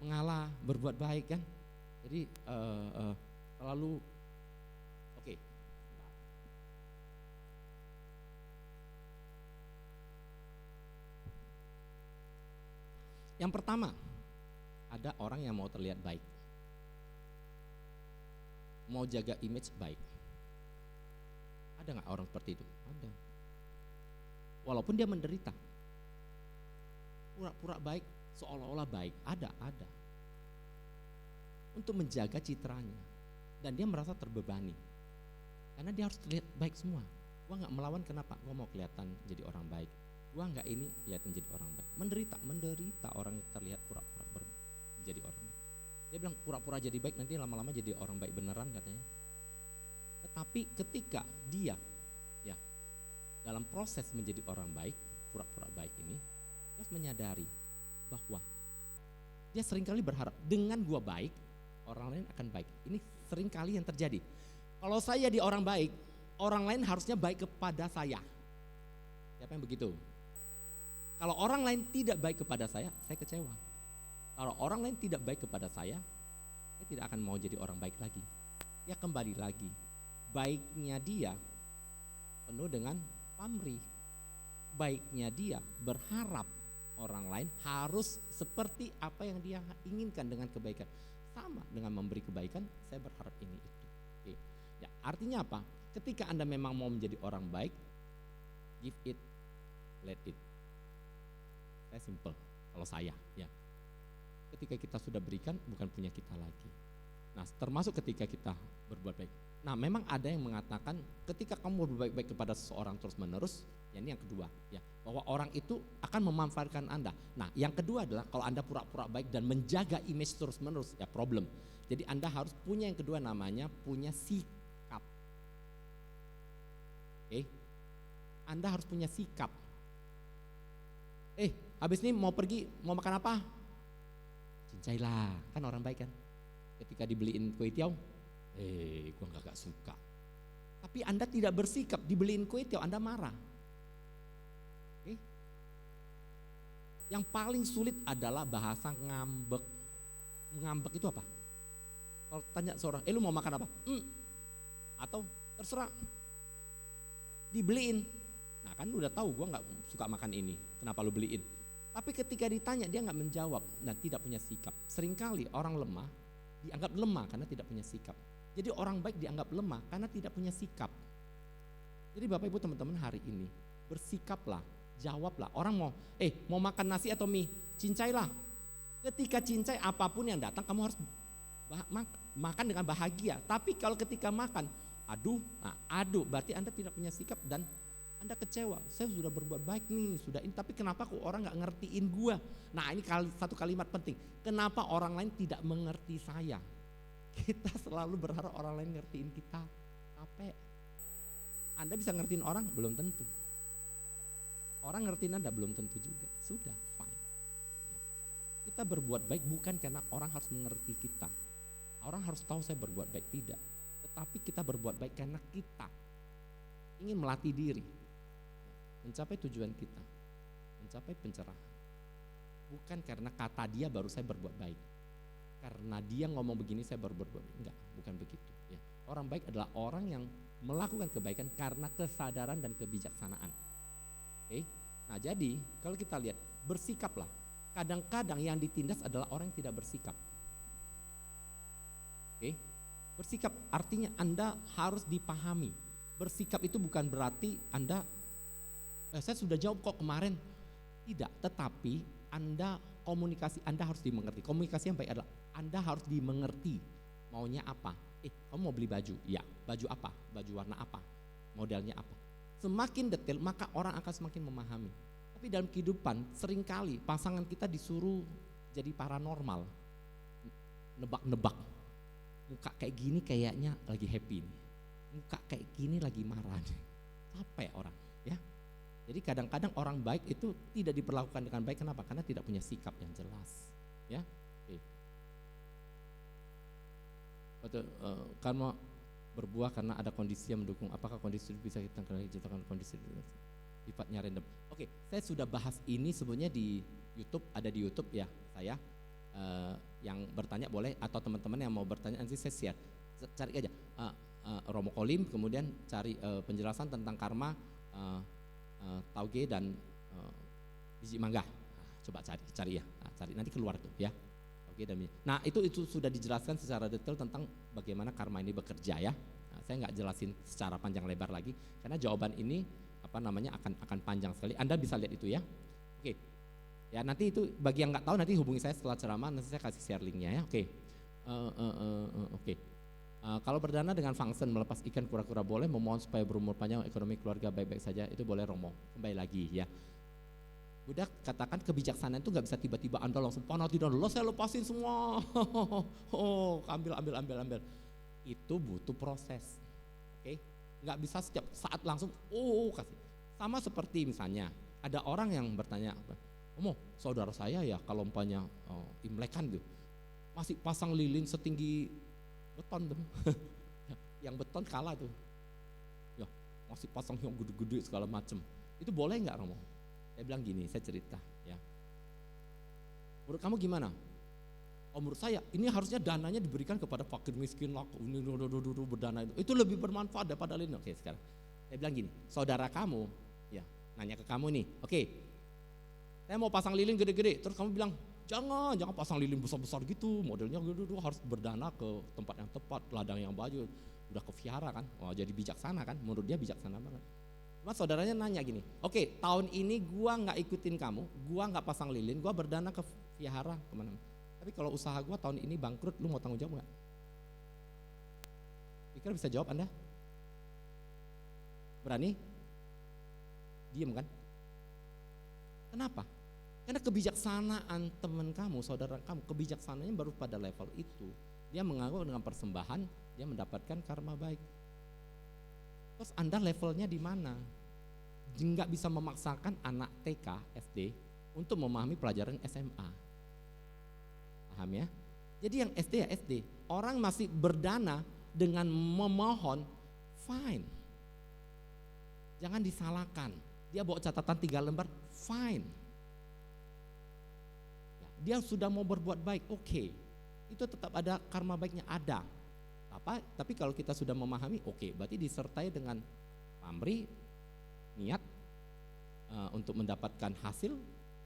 mengalah berbuat baik kan. Jadi selalu oke. Yang pertama, ada orang yang mau terlihat baik, mau jaga image baik. Ada nggak orang seperti itu? Ada. Walaupun dia menderita, pura-pura baik, seolah-olah baik. Ada. Untuk menjaga citranya, dan dia merasa terbebani, karena dia harus terlihat baik semua. Gua nggak melawan, kenapa? Gua mau kelihatan jadi orang baik. Gua nggak ini kelihatan jadi orang baik. Menderita orang yang terlihat pura-pura menjadi orang baik. Dia bilang pura-pura jadi baik, nanti lama-lama jadi orang baik beneran katanya. Tetapi ketika dia ya dalam proses menjadi orang baik, pura-pura baik ini, dia harus menyadari bahwa dia seringkali berharap dengan gua baik, orang lain akan baik. Ini seringkali yang terjadi. Kalau saya di orang baik, orang lain harusnya baik kepada saya. Siapa yang begitu? Kalau orang lain tidak baik kepada saya kecewa. Kalau orang lain tidak baik kepada saya tidak akan mau jadi orang baik lagi. Ya kembali lagi, baiknya dia penuh dengan pamrih. Baiknya dia berharap orang lain harus seperti apa yang dia inginkan dengan kebaikan. Sama dengan memberi kebaikan, saya berharap ini itu. Oke. Ya, artinya apa? Ketika Anda memang mau menjadi orang baik, give it, let it. Saya simple kalau saya ya. Ketika kita sudah berikan bukan punya kita lagi. Nah, termasuk ketika kita berbuat baik. Nah, memang ada yang mengatakan ketika kamu berbuat baik kepada seseorang terus-menerus, ya ini yang kedua ya, bahwa orang itu akan memanfaatkan Anda. Nah, yang kedua adalah kalau Anda pura-pura baik dan menjaga image terus-menerus, ya problem. Jadi Anda harus punya yang kedua namanya punya sikap. Oke. Anda harus punya sikap. Habis ini mau pergi, mau makan apa? Cincailah, kan orang baik kan. Ketika dibeliin kue tiaw, gua gak suka. Tapi Anda tidak bersikap, dibeliin kue tiaw Anda marah. Oke. Yang paling sulit adalah bahasa ngambek. Ngambek itu apa? Kalau tanya seorang, lu mau makan apa? Atau terserah, dibeliin. Nah kan udah tahu gue nggak suka makan ini, kenapa lu beliin? Tapi ketika ditanya dia nggak menjawab, dan tidak punya sikap. Seringkali orang lemah dianggap lemah karena tidak punya sikap. Jadi orang baik dianggap lemah karena tidak punya sikap. Jadi Bapak Ibu teman-teman hari ini bersikaplah, jawablah. Orang mau makan nasi atau mie, cincailah. Ketika cincai apapun yang datang kamu harus makan dengan bahagia. Tapi kalau ketika makan, aduh berarti Anda tidak punya sikap dan Anda kecewa. Saya sudah berbuat baik nih, sudah ini, tapi kenapa kok orang nggak ngertiin gua? Nah ini satu kalimat penting. Kenapa orang lain tidak mengerti saya? Kita selalu berharap orang lain ngertiin kita. Capek. Anda bisa ngertiin orang? Belum tentu. Orang ngertiin Anda? Belum tentu juga. Sudah, fine. Kita berbuat baik bukan karena orang harus mengerti kita. Orang harus tahu saya berbuat baik, tidak. Tetapi kita berbuat baik karena kita ingin melatih diri, mencapai tujuan kita, mencapai pencerahan. Bukan karena kata dia baru saya berbuat baik. Karena dia ngomong begini saya baru berbuat baik. Enggak, bukan begitu. Ya. Orang baik adalah orang yang melakukan kebaikan karena kesadaran dan kebijaksanaan. Oke? Nah jadi kalau kita lihat, bersikaplah. Kadang-kadang yang ditindas adalah orang yang tidak bersikap. Oke? Bersikap artinya Anda harus dipahami. Bersikap itu bukan berarti Anda, saya sudah jawab kok kemarin. Tidak, tetapi Anda komunikasi, Anda harus dimengerti. Komunikasi yang baik adalah Anda harus dimengerti. Maunya apa? Kamu mau beli baju? Ya, baju apa? Baju warna apa? Modelnya apa? Semakin detail maka orang akan semakin memahami. Tapi dalam kehidupan seringkali pasangan kita disuruh jadi paranormal. Nebak-nebak. Muka kayak gini kayaknya lagi happy nih. Muka kayak gini lagi marah nih. Capek orang, ya. Jadi kadang-kadang orang baik itu tidak diperlakukan dengan baik. Kenapa? Karena tidak punya sikap yang jelas, ya. Oke. Karena berbuah karena ada kondisi yang mendukung. Apakah kondisi bisa kita ceritakan kondisi sifatnya random? Oke, saya sudah bahas ini sebenarnya di YouTube, ada di YouTube ya saya. Yang bertanya boleh, atau teman-teman yang mau bertanya nanti saya share. Cari aja Romo Kolim, kemudian cari penjelasan tentang karma, tauge dan biji mangga. Coba cari ya, cari nanti keluar tuh ya. Tauge dan biji. Nah itu sudah dijelaskan secara detail tentang bagaimana karma ini bekerja ya. Nah, saya nggak jelasin secara panjang lebar lagi karena jawaban ini akan panjang sekali. Anda bisa lihat itu ya. Oke. Ya nanti itu bagi yang nggak tahu nanti hubungi saya setelah ceramah, nanti saya kasih share linknya ya. Oke. Oke. Kalau berdana dengan function melepas ikan kura-kura boleh, memohon supaya berumur panjang, ekonomi keluarga baik-baik saja, itu boleh Romo. Kembali lagi ya. Buddha katakan kebijaksanaan itu nggak bisa tiba-tiba Anda langsung panah tidak, saya lepasin semua. Ambil. Itu butuh proses. Oke. Nggak bisa setiap saat langsung kasih. Sama seperti misalnya ada orang yang bertanya, saudara saya ya kalau umpanya Imlek kan tuh masih pasang lilin setinggi beton tuh. Yang beton kalah tuh. Ya, masih pasang yang gede-gede segala macem. Itu boleh nggak Romo? Saya bilang gini, saya cerita ya. Menurut kamu gimana? Menurut saya ini harusnya dananya diberikan kepada fakir miskin lah, berdana itu lebih bermanfaat daripada lilin. Oke, sekarang saya bilang gini, saudara kamu ya nanya ke kamu nih, oke, saya mau pasang lilin gede-gede, terus kamu bilang jangan pasang lilin besar-besar gitu, modelnya gitu, harus berdana ke tempat yang tepat, ladang yang bagus, udah ke vihara kan, jadi bijaksana kan, menurut dia bijaksana banget. Mas saudaranya nanya gini, oke, tahun ini gua nggak ikutin kamu, gua nggak pasang lilin, gua berdana ke vihara kemana? Tapi kalau usaha gua tahun ini bangkrut, lu mau tanggung jawab nggak? Kira bisa jawab Anda? Berani? Diem kan? Kenapa? Karena kebijaksanaan teman kamu, saudara kamu, kebijaksanaannya baru pada level itu. Dia mengaku dengan persembahan, dia mendapatkan karma baik. Terus Anda levelnya di mana? Nggak bisa memaksakan anak TK, SD untuk memahami pelajaran SMA. Paham ya? Jadi yang SD ya SD. Orang masih berdana dengan memohon, fine. Jangan disalahkan. Dia bawa catatan 3 lembar, fine. Ya, dia sudah mau berbuat baik, oke. Itu tetap ada karma baiknya, ada. Tapi kalau kita sudah memahami, oke, berarti disertai dengan pamrih, niat untuk mendapatkan hasil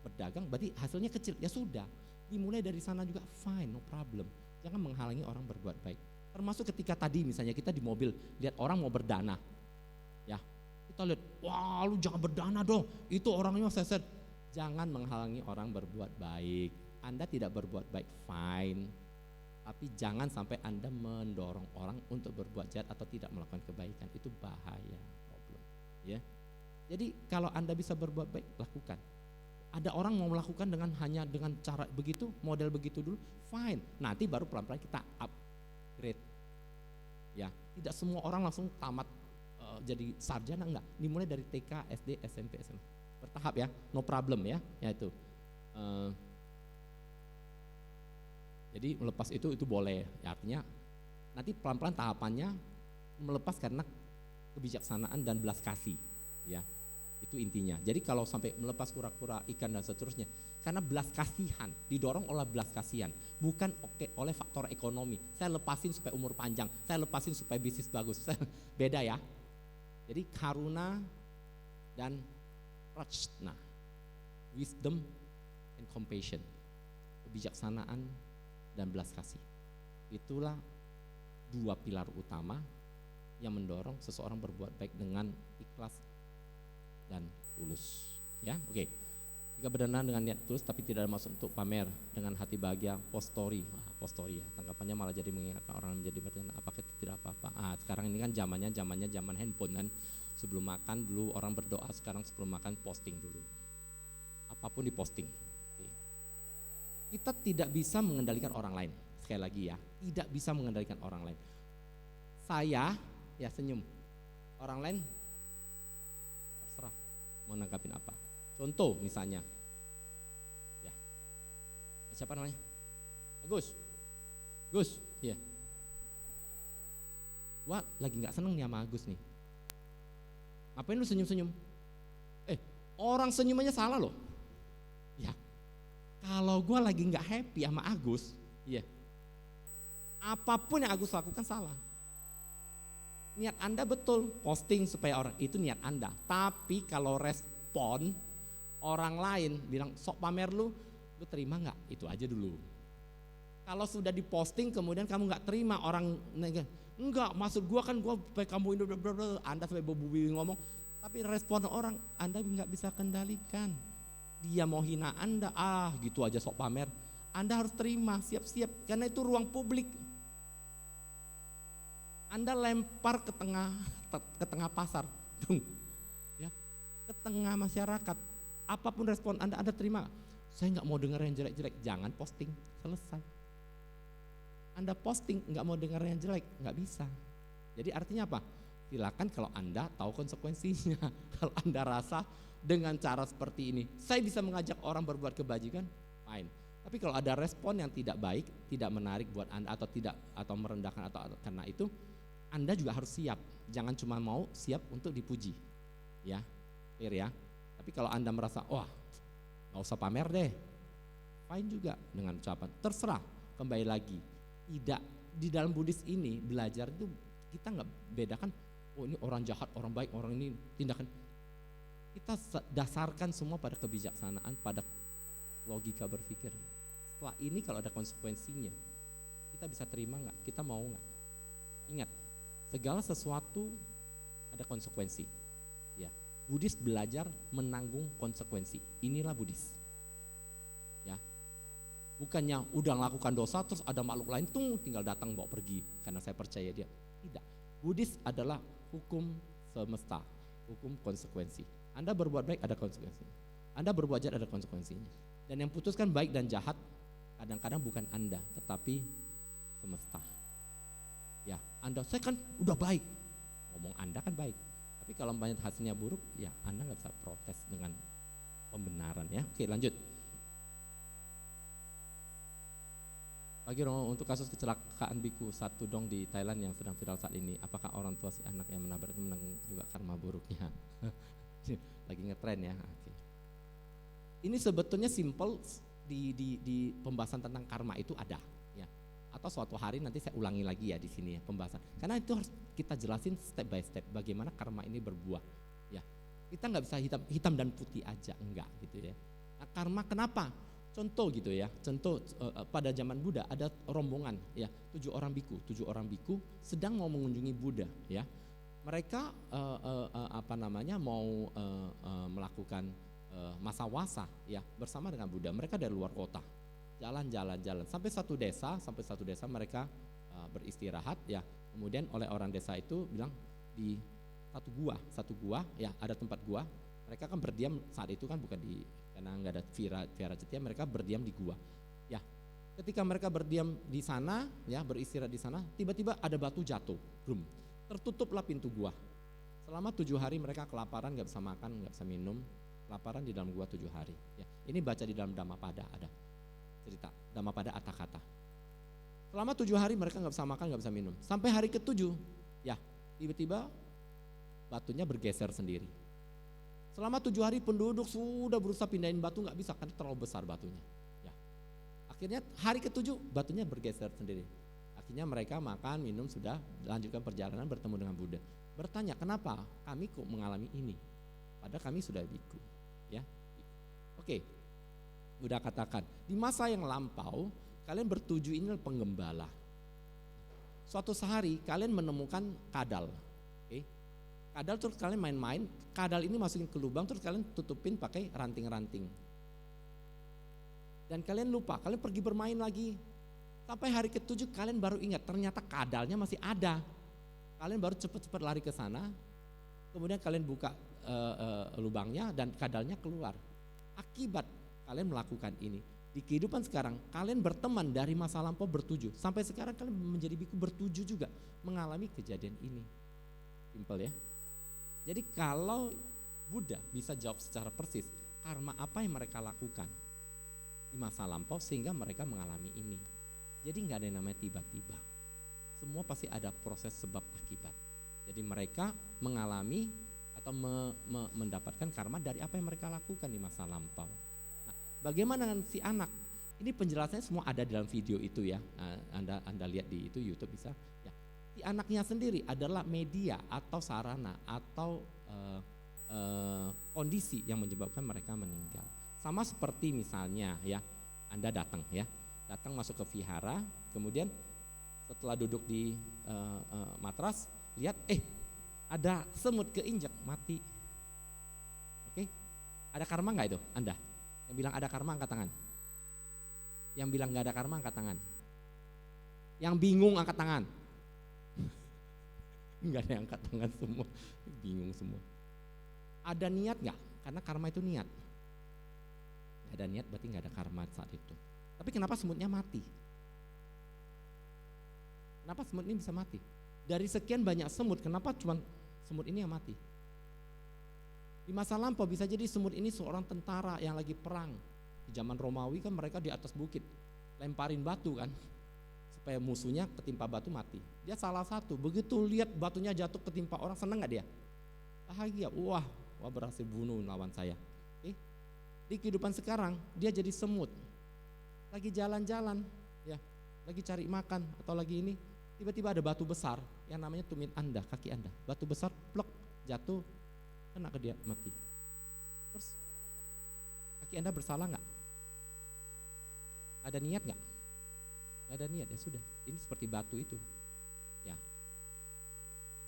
berdagang, berarti hasilnya kecil, ya sudah. Dimulai dari sana juga, fine, no problem. Jangan menghalangi orang berbuat baik. Termasuk ketika tadi misalnya kita di mobil lihat orang mau berdana, ya kita lihat, wah lu jangan berdana dong, itu orangnya seset. Jangan menghalangi orang berbuat baik. Anda tidak berbuat baik, fine. Tapi jangan sampai Anda mendorong orang untuk berbuat jahat atau tidak melakukan kebaikan. Itu bahaya, problem. Ya. Jadi kalau Anda bisa berbuat baik, lakukan. Ada orang mau melakukan hanya dengan cara begitu, model begitu dulu, fine. Nanti baru pelan-pelan kita upgrade. Ya, tidak semua orang langsung tamat jadi sarjana, enggak. Dimulai dari TK, SD, SMP, SMA. Bertahap ya, no problem ya, yaitu. Jadi melepas itu boleh. Ya, artinya nanti pelan-pelan tahapannya melepas karena kebijaksanaan dan belas kasih, ya. Itu intinya. Jadi kalau sampai melepas kura-kura, ikan dan seterusnya, karena belas kasihan, didorong oleh belas kasihan, bukan oleh faktor ekonomi. Saya lepasin supaya umur panjang, saya lepasin supaya bisnis bagus. Beda ya. Jadi karuna dan rajna, wisdom and compassion, kebijaksanaan dan belas kasih. Itulah 2 pilar utama yang mendorong seseorang berbuat baik dengan ikhlas dan tulus, ya. Oke. Jika berdana dengan niat tulus tapi tidak ada maksud untuk pamer, dengan hati bahagia, postori ya. Tanggapannya malah jadi mengingatkan orang menjadi berdana, apakah itu tidak apa-apa. Sekarang ini kan zamannya zaman handphone kan. Sebelum makan dulu orang berdoa, sekarang sebelum makan posting dulu. Apapun diposting. Oke. Kita tidak bisa mengendalikan orang lain. Sekali lagi ya, tidak bisa mengendalikan orang lain. Saya ya senyum. Orang lain terserah mau nanggapin apa. Contoh misalnya, ya, siapa namanya? Gus, ya. Wah, lagi nggak seneng nih sama Agus nih. Ngapain lu senyum-senyum? Orang senyum aja salah loh. Ya, kalau gue lagi nggak happy sama Agus, ya, apapun yang Agus lakukan salah. Niat Anda betul, posting supaya orang, itu niat Anda. Tapi kalau respon orang lain bilang sok pamer lu terima nggak? Itu aja dulu. Kalau sudah diposting kemudian kamu nggak terima, orang enggak, maksud gua kan gua supaya kamu ini Anda sampai bobo-bobo ngomong, tapi respon orang Anda nggak bisa kendalikan. Dia mau hina Anda, gitu aja sok pamer. Anda harus terima, siap-siap, karena itu ruang publik. Anda lempar ke tengah pasar, ya, ke tengah masyarakat. Apapun respon Anda terima. Saya nggak mau dengar yang jelek-jelek, jangan posting, selesai. Anda posting nggak mau dengar yang jelek, nggak bisa. Jadi artinya apa? Silakan kalau Anda tahu konsekuensinya. Kalau Anda rasa dengan cara seperti ini, saya bisa mengajak orang berbuat kebajikan, fine. Tapi kalau ada respon yang tidak baik, tidak menarik buat Anda atau merendahkan atau karena itu, Anda juga harus siap. Jangan cuma mau siap untuk dipuji, ya, clear ya. Tapi kalau Anda merasa, wah, nggak usah pamer deh, fine juga dengan ucapan. Terserah, kembali lagi. Tidak, di dalam Buddhis ini belajar itu kita nggak bedakan, oh ini orang jahat, orang baik, orang ini tindakan. Kita dasarkan semua pada kebijaksanaan, pada logika berpikir. Setelah ini kalau ada konsekuensinya, kita bisa terima nggak? Kita mau nggak? Ingat, segala sesuatu ada konsekuensi. Ya, Buddhis belajar menanggung konsekuensi. Inilah Buddhis. Ya, bukannya udah melakukan dosa terus ada makhluk lain tuh tinggal datang bawa pergi karena saya percaya dia. Tidak. Buddhis adalah hukum semesta, hukum konsekuensi. Anda berbuat baik ada konsekuensinya. Anda berbuat jahat ada konsekuensinya. Dan yang putuskan baik dan jahat kadang-kadang bukan Anda, tetapi semesta. Ya, saya kan udah baik. Ngomong Anda kan baik. Tapi kalau banyak hasilnya buruk, ya Anda nggak bisa protes dengan pembenaran ya. Oke, lanjut. Pagi Romo, untuk kasus kecelakaan biku satu dong di Thailand yang sedang viral saat ini, apakah orang tua si anak yang menabrak itu menanggung juga karma buruknya? Lagi ngetren ya. Oke. Ini sebetulnya simple di pembahasan tentang karma itu ada ya. Atau suatu hari nanti saya ulangi lagi ya di sini ya pembahasan. Karena itu harus kita jelasin step by step bagaimana karma ini berbuah. Ya. Kita nggak bisa hitam dan putih aja, enggak gitu ya. Nah, karma kenapa? Contoh gitu ya, pada zaman Buddha ada rombongan ya, 7 orang biku sedang mau mengunjungi Buddha ya. Mereka mau melakukan masa wasa ya bersama dengan Buddha. Mereka dari luar kota, jalan sampai satu desa mereka beristirahat ya. Kemudian oleh orang desa itu bilang di satu gua ya ada tempat gua. Mereka kan berdiam saat itu kan bukan karena nggak ada Vihara Cetia, mereka berdiam di gua. Ya, ketika mereka berdiam di sana, ya beristirahat di sana, tiba-tiba ada batu jatuh, tertutuplah pintu gua. Selama 7 hari mereka kelaparan, nggak bisa makan, nggak bisa minum, kelaparan di dalam gua 7 hari. Ya, ini baca di dalam Dhammapada ada cerita Dhammapada Atthakatha. Selama 7 hari mereka nggak bisa makan, nggak bisa minum. Sampai hari ke-7, ya tiba-tiba batunya bergeser sendiri. Selama 7 hari penduduk sudah berusaha pindahin batu, nggak bisa karena terlalu besar batunya. Ya. Akhirnya hari ke-7 batunya bergeser sendiri. Akhirnya mereka makan, minum, sudah lanjutkan perjalanan bertemu dengan Buddha. Bertanya, kenapa kami kok mengalami ini? Padahal kami sudah biku. Ya. Oke, Buddha katakan, di masa yang lampau kalian bertuju ini penggembala. Suatu sehari kalian menemukan kadal. Kadal terus kalian main-main, kadal ini masukin ke lubang terus kalian tutupin pakai ranting-ranting. Dan kalian lupa, kalian pergi bermain lagi. Sampai hari ke-7 kalian baru ingat ternyata kadalnya masih ada. Kalian baru cepat-cepat lari ke sana, kemudian kalian buka lubangnya dan kadalnya keluar. Akibat kalian melakukan ini. Di kehidupan sekarang kalian berteman dari masa lampau bertuju. Sampai sekarang kalian menjadi biku bertuju juga mengalami kejadian ini. Simple ya. Jadi kalau Buddha bisa jawab secara persis karma apa yang mereka lakukan di masa lampau sehingga mereka mengalami ini. Jadi nggak ada yang namanya tiba-tiba. Semua pasti ada proses sebab akibat. Jadi mereka mengalami atau mendapatkan karma dari apa yang mereka lakukan di masa lampau. Nah, bagaimana dengan si anak? Ini penjelasannya semua ada dalam video itu ya. Anda lihat di itu YouTube bisa. Ya. Si anaknya sendiri adalah media atau sarana atau kondisi yang menyebabkan mereka meninggal. Sama seperti misalnya ya, Anda datang masuk ke vihara, kemudian setelah duduk di matras, lihat ada semut keinjak mati. Oke, ada karma nggak itu Anda? Yang bilang ada karma angkat tangan. Yang bilang nggak ada karma angkat tangan. Yang bingung angkat tangan. Nggak ada yang angkat tangan semua, bingung semua. Ada niat nggak? Karena karma itu niat. Nggak ada niat berarti nggak ada karma saat itu. Tapi kenapa semutnya mati? Kenapa semut ini bisa mati? Dari sekian banyak semut, kenapa cuma semut ini yang mati? Di masa lampau bisa jadi semut ini seorang tentara yang lagi perang. Di zaman Romawi kan mereka di atas bukit, lemparin batu kan, supaya musuhnya ketimpa batu mati. Dia salah satu, begitu lihat batunya jatuh ketimpa orang, seneng gak dia? Bahagia, wah berhasil bunuh lawan saya. Oke. Di kehidupan sekarang dia jadi semut, lagi jalan-jalan, ya, lagi cari makan atau lagi ini, tiba-tiba ada batu besar yang namanya tumit Anda, kaki Anda, batu besar, plok, jatuh, kena ke dia, mati. Terus kaki Anda bersalah nggak? Ada niat nggak? Nggak ada niat, ya sudah. Ini seperti batu itu, ya.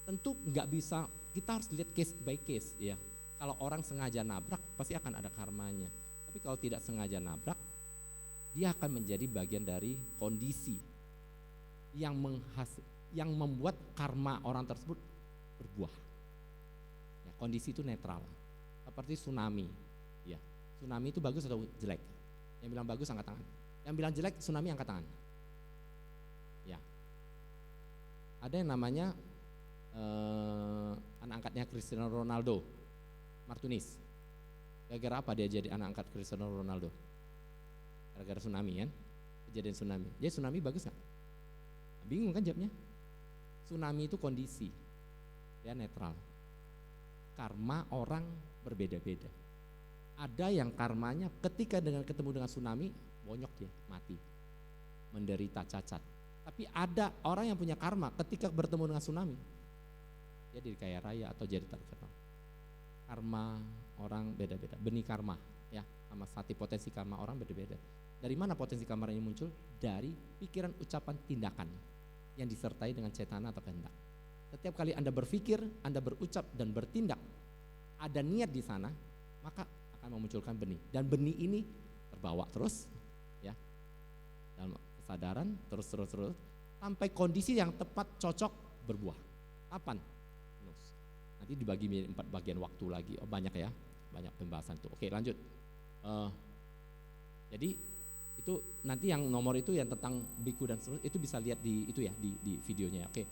Tentu nggak bisa, kita harus lihat case by case, ya. Kalau orang sengaja nabrak, pasti akan ada karmanya. Tapi kalau tidak sengaja nabrak, dia akan menjadi bagian dari kondisi yang membuat karma orang tersebut berbuah. Ya, kondisi itu netral, seperti tsunami. Ya, tsunami itu bagus atau jelek? Yang bilang bagus angkat tangan. Yang bilang jelek tsunami angkat tangan. Ya, Ada yang namanya anak angkatnya Cristiano Ronaldo, Martinez. Gara-gara apa dia jadi anak angkat Cristiano Ronaldo? Gara-gara tsunami kan? Kejadian tsunami. Jadi tsunami bagus nggak? Bingung kan jawabnya? Tsunami itu kondisi, dia netral. Karma orang berbeda-beda. Ada yang karmanya ketika ketemu dengan tsunami, bonyok dia, mati, menderita cacat. Tapi ada orang yang punya karma ketika bertemu dengan tsunami, dia jadi kaya raya atau jadi terkenal. Karma orang beda-beda, benih karma ya, sama sati potensi karma orang beda-beda. Dari mana potensi karma ini muncul? Dari pikiran, ucapan, tindakan yang disertai dengan cetana atau kehendak. Setiap kali Anda berpikir, Anda berucap dan bertindak, ada niat di sana, maka akan memunculkan benih. Dan benih ini terbawa terus ya, dalam kesadaran terus sampai kondisi yang tepat cocok berbuah. Kapan? Nanti dibagi 4 bagian waktu lagi. Oh banyak ya, banyak pembahasan tuh. Oke lanjut. Jadi itu nanti yang nomor itu yang tentang biku dan seterusnya itu bisa lihat di itu ya di videonya. Oke.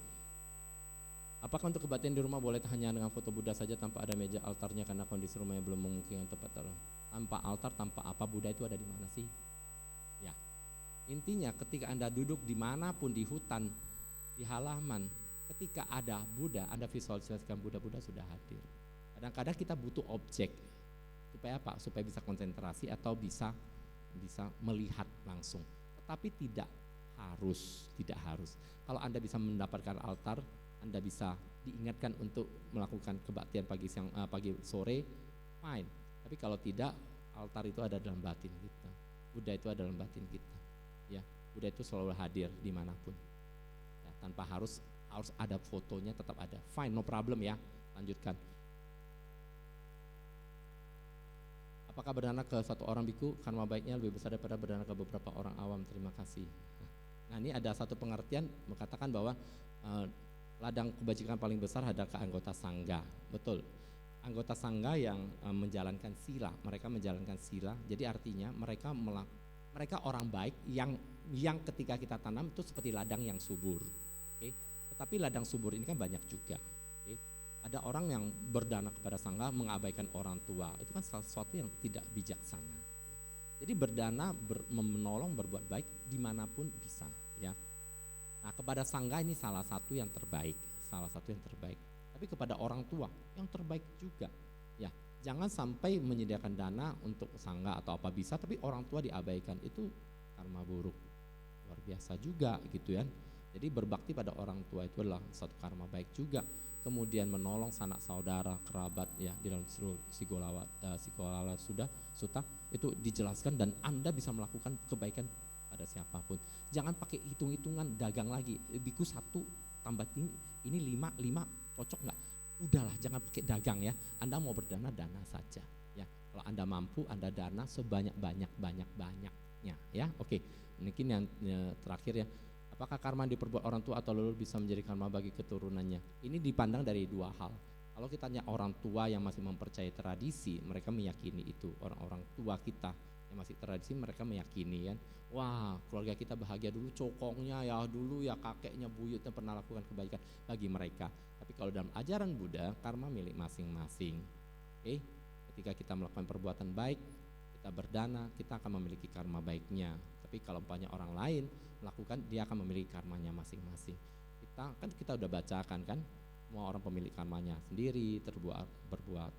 Apakah untuk kebaktian di rumah boleh hanya dengan foto Buddha saja tanpa ada meja altarnya karena kondisi rumahnya belum memungkinkan tempat tanpa altar, tanpa apa, Buddha itu ada di mana sih? Ya. Intinya ketika Anda duduk dimanapun, di hutan, di halaman, ketika ada Buddha, Anda visualisasikan Buddha sudah hadir. Kadang-kadang kita butuh objek supaya apa? Supaya bisa konsentrasi atau bisa melihat langsung. Tetapi tidak harus. Kalau Anda bisa mendapatkan altar, Anda bisa diingatkan untuk melakukan kebaktian pagi sore, fine. Tapi kalau tidak, altar itu ada dalam batin kita. Buddha itu ada dalam batin kita. Ya, Buddha itu selalu hadir dimanapun. Ya, tanpa harus ada fotonya, tetap ada. Fine, no problem ya. Lanjutkan. Apakah berdana ke satu orang biku karma baiknya lebih besar daripada berdana ke beberapa orang awam? Terima kasih. Nah ini ada satu pengertian mengatakan bahwa ladang kebajikan paling besar ada ke anggota sangga. Betul. Anggota sangga yang menjalankan sila, mereka menjalankan sila. Jadi artinya mereka orang baik yang ketika kita tanam itu seperti ladang yang subur. Oke. Tetapi ladang subur ini kan banyak juga. Oke. Ada orang yang berdana kepada sangga mengabaikan orang tua, itu kan sesuatu yang tidak bijaksana. Jadi berdana, menolong, berbuat baik dimanapun bisa ya. Nah kepada sangga ini salah satu yang terbaik. Tapi kepada orang tua yang terbaik juga ya. Jangan sampai menyediakan dana untuk sangga atau apa bisa, tapi orang tua diabaikan, itu karma buruk luar biasa juga gitu ya. Jadi berbakti pada orang tua itu adalah satu karma baik juga. Kemudian menolong sanak saudara, kerabat ya, di dalam Sigolala Sutta itu dijelaskan, dan Anda bisa melakukan kebaikan pada siapapun. Jangan pakai hitung-hitungan dagang lagi. Biku 1 tambah ini 5 cocok nggak? Udahlah, jangan pakai dagang ya. Anda mau berdana, dana saja ya. Kalau Anda mampu, Anda dana sebanyak-banyaknya ya. Oke, mungkin yang terakhir ya. Apakah karma yang diperbuat orang tua atau leluhur bisa menjadi karma bagi keturunannya? Ini dipandang dari 2 hal. Kalau kita tanya orang tua yang masih mempercayai tradisi, mereka meyakini itu. Orang-orang tua kita yang masih tradisi, mereka meyakini kan, wah keluarga kita bahagia dulu, cokongnya ya dulu ya, kakeknya, buyutnya pernah lakukan kebaikan bagi mereka. Tapi kalau dalam ajaran Buddha, karma milik masing-masing. Oke, ketika kita melakukan perbuatan baik, kita berdana, kita akan memiliki karma baiknya. Tapi kalau banyak orang lain melakukan, dia akan memiliki karmanya masing-masing. Kita udah bacakan kan, semua orang pemilik karmanya sendiri, berbuat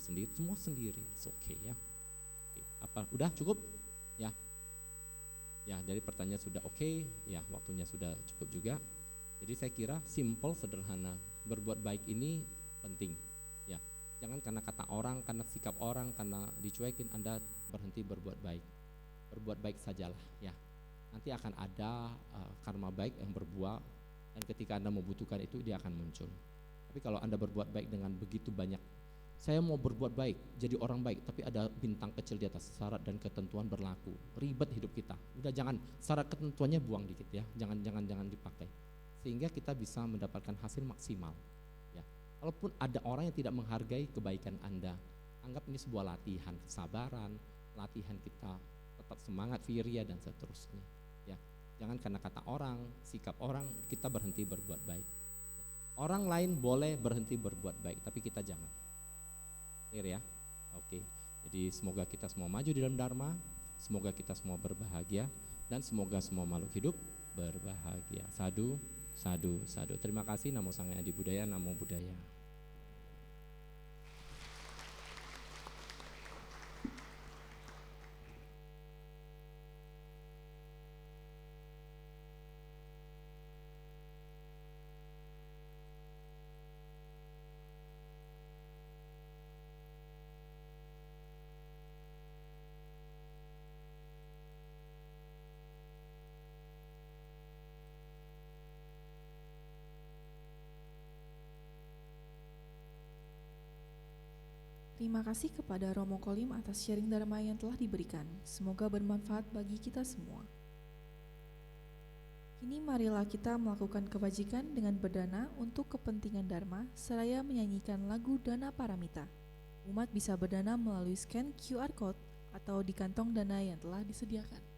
sendiri, semua sendiri. It's okay ya. Oke, apa udah cukup? Ya. Ya, jadi pertanyaan sudah oke, ya waktunya sudah cukup juga. Jadi saya kira simple, sederhana. Berbuat baik ini penting. Ya. Jangan karena kata orang, karena sikap orang, karena dicuekin Anda berhenti berbuat baik. Berbuat baik sajalah ya. Nanti akan ada karma baik yang berbuah, dan ketika Anda membutuhkan itu, dia akan muncul. Tapi kalau Anda berbuat baik dengan begitu banyak, saya mau berbuat baik, jadi orang baik, tapi ada bintang kecil di atas, syarat dan ketentuan berlaku, ribet hidup kita. Udah, jangan, syarat ketentuannya buang dikit ya, jangan dipakai, sehingga kita bisa mendapatkan hasil maksimal ya. Kalaupun ada orang yang tidak menghargai kebaikan Anda, anggap ini sebuah latihan kesabaran, latihan kita tetap semangat, virya dan seterusnya ya. Jangan karena kata orang, sikap orang, kita berhenti berbuat baik. Orang lain boleh berhenti berbuat baik, tapi kita jangan. Clear ya? Oke. Jadi semoga kita semua maju di dalam Dharma, semoga kita semua berbahagia, dan semoga semua makhluk hidup berbahagia. Sadu, sadu, sadu. Terima kasih. Namo Sang Hyang Adi Budaya, Namo Buddhaya. Terima kasih kepada Romo Kolim atas sharing Dharma yang telah diberikan. Semoga bermanfaat bagi kita semua. Kini marilah kita melakukan kebajikan dengan berdana untuk kepentingan Dharma, seraya menyanyikan lagu Dana Paramita. Umat bisa berdana melalui scan QR Code atau di kantong dana yang telah disediakan.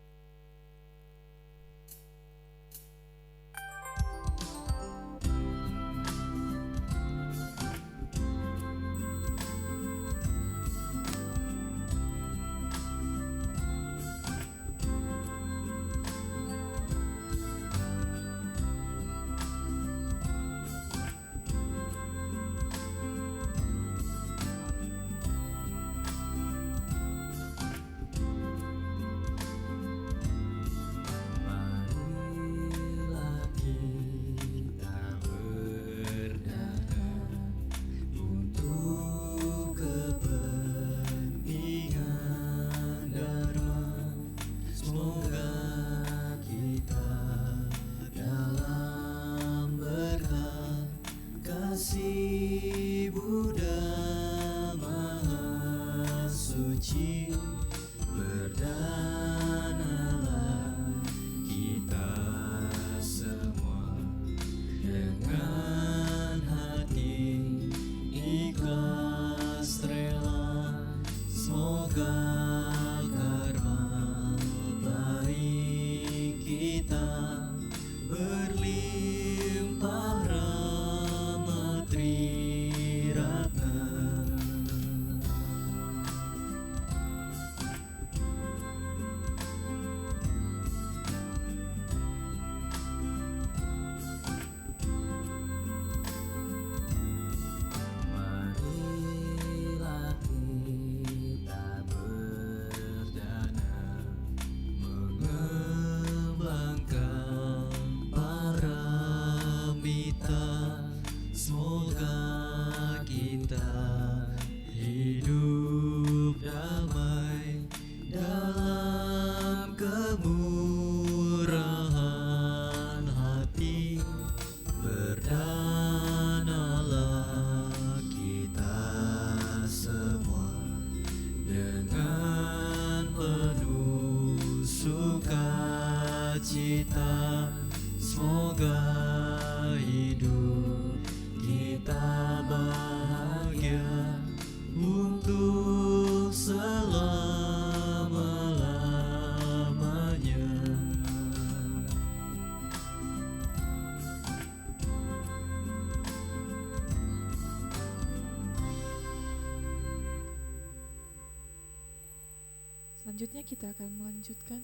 Selanjutnya kita akan melanjutkan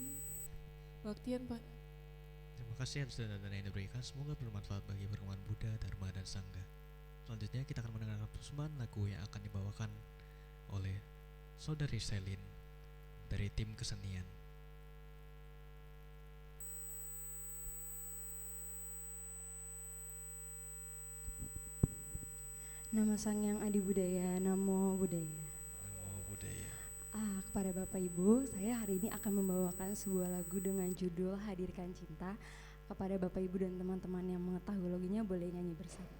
baktian Pak. Terima kasih atas dana yang diberikan. Semoga bermanfaat bagi perkembangan Buddha, Dharma, dan Sangha. Selanjutnya kita akan mendengarkan pusuman lagu yang akan dibawakan oleh Saudari Selin dari tim kesenian. Nama Sang Hyang Adi Budaya, Namo Buddhaya. Namo Buddhaya. Kepada Bapak Ibu, saya hari ini akan membawakan sebuah lagu dengan judul Hadirkan Cinta. Kepada Bapak Ibu dan teman-teman yang mengetahui lagunya boleh nyanyi bersama.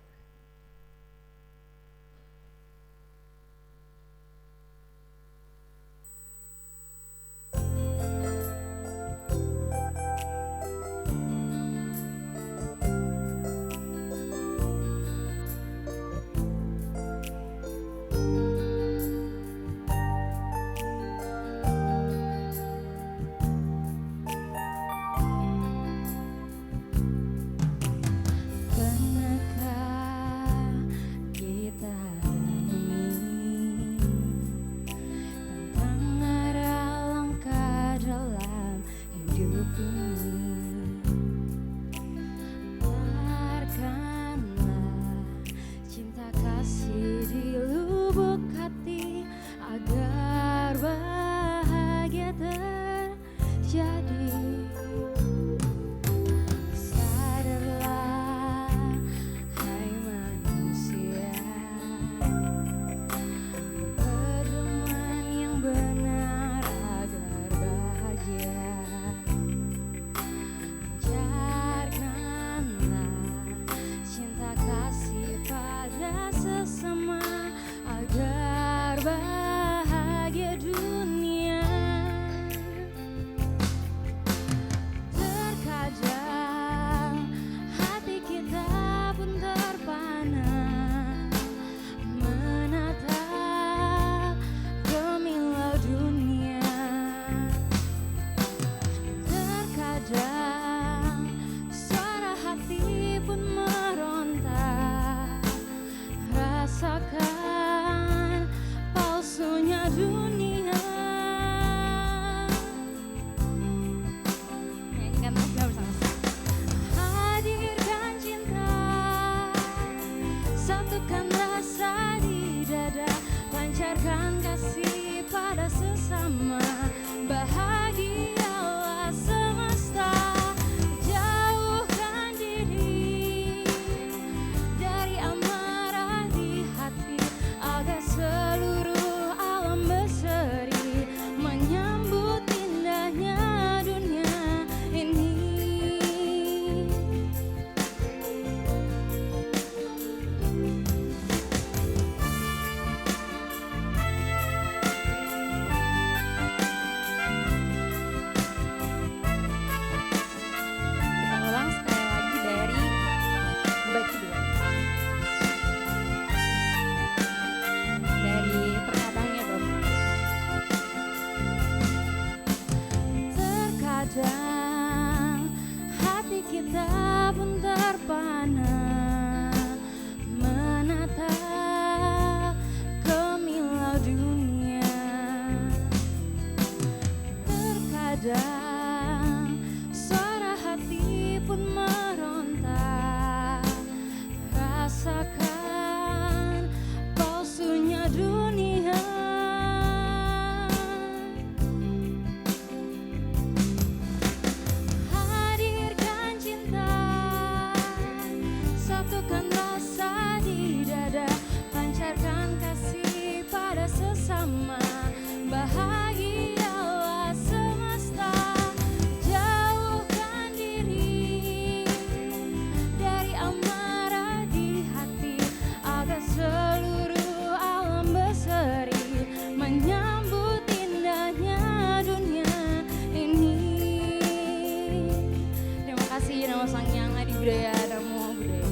satukan rasa di dada, pancarkan kasih pada sesama, bahagialah semesta. Jauhkan diri dari amarah di hati, agar seluruh alam berseri menyambut indahnya dunia ini. Terima kasih. Nama Sang Hyang Adi Budaya, Namo Buddhaya.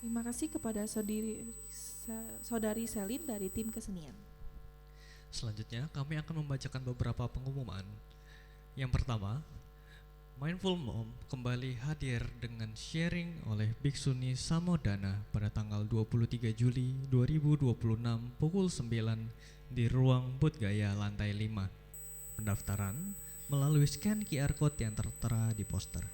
Terima kasih kepada saudari Selin dari tim kesenian. Selanjutnya kami akan membacakan beberapa pengumuman. Yang pertama, Mindful Mom kembali hadir dengan sharing oleh Biksuni Samodana pada tanggal 23 Juli 2026 pukul 9 di ruang Bodhgaya lantai 5. Pendaftaran melalui scan QR Code yang tertera di poster.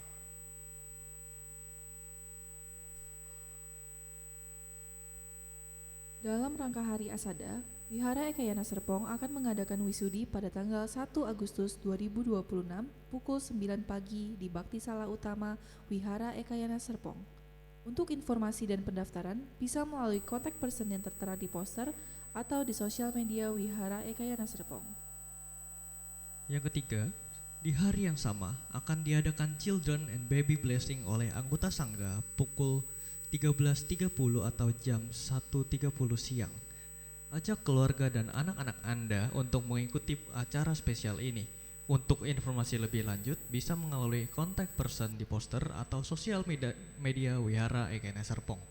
Dalam rangka Hari Asada, Wihara Ekayana Serpong akan mengadakan wisudi pada tanggal 1 Agustus 2026 pukul 9 pagi di Bakti Sala Utama Wihara Ekayana Serpong. Untuk informasi dan pendaftaran bisa melalui kontak person yang tertera di poster atau di sosial media Wihara Ekayana Serpong. Yang ketiga, di hari yang sama akan diadakan Children and Baby Blessing oleh anggota Sangga pukul 13.30 atau jam 1.30 siang. Ajak keluarga dan anak-anak Anda untuk mengikuti acara spesial ini. Untuk informasi lebih lanjut bisa melalui kontak person di poster atau sosial media Wihara Ekayana Serpong.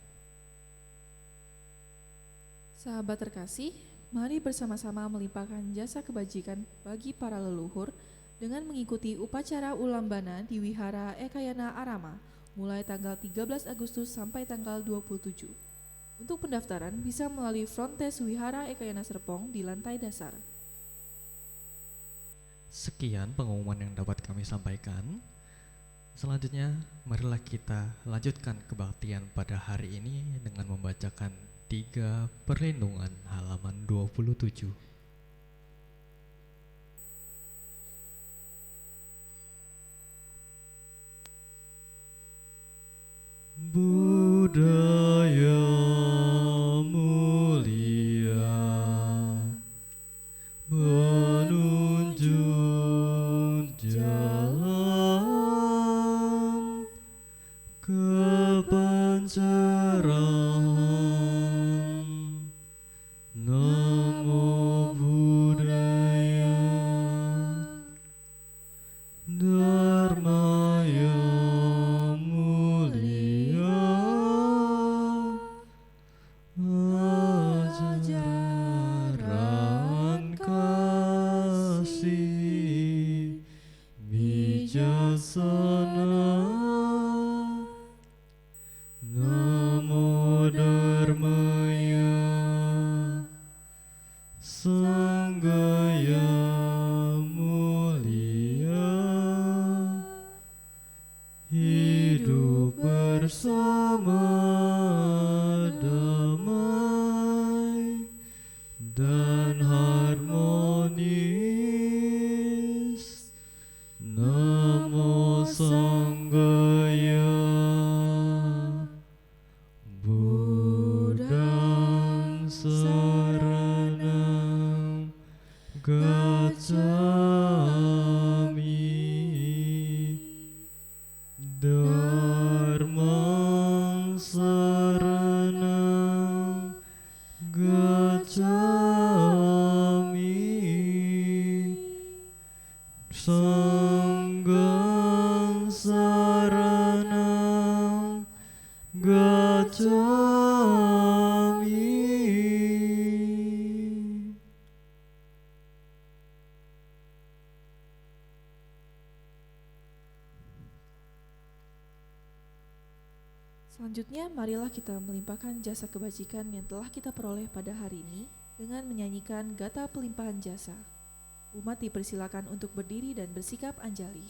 Sahabat terkasih, mari bersama-sama melimpahkan jasa kebajikan bagi para leluhur dengan mengikuti upacara Ulambana di Wihara Ekayana Arama mulai tanggal 13 Agustus sampai tanggal 27. Untuk pendaftaran bisa melalui front desk Wihara Ekayana Serpong di lantai dasar. Sekian pengumuman yang dapat kami sampaikan. Selanjutnya, marilah kita lanjutkan kebaktian pada hari ini dengan membacakan 3 perlindungan halaman 27. Budaya mulia menunjuk jalan kebencerahan. Namo Buddhaya. Dharma yang mulia, ajaran kasih bijaksana. Namo Dharmaya, Sangha yang mulia, hidup bersama damai dan harmonis. Namo Sanghaya, Buddhang saranang gacchami, Dharmang saranang gacchami, Sanghang saranang gacchami. Selanjutnya, marilah kita melimpahkan jasa kebajikan yang telah kita peroleh pada hari ini dengan menyanyikan Gata Pelimpahan Jasa. Umat dipersilakan untuk berdiri dan bersikap anjali.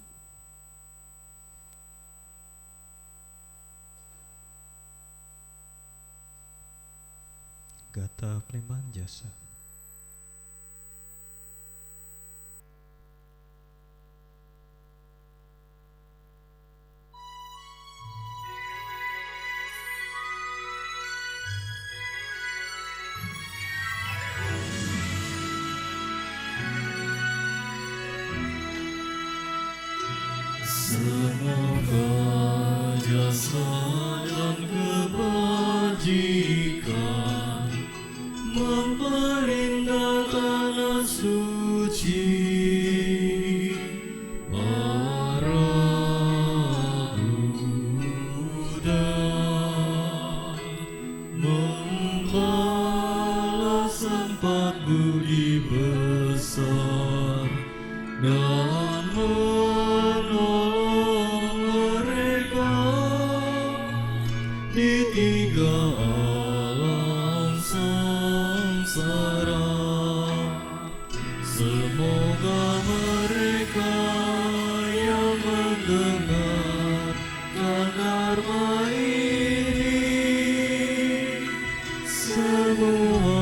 Gata Pelimpahan Jasa. Semoga jasa dan kebajikan memperindah tanah suci. Para Buddha membalas empat budi besar dan menolong mereka di tiga alam samsara. Semoga mereka yang mendengarkan dharma ini semua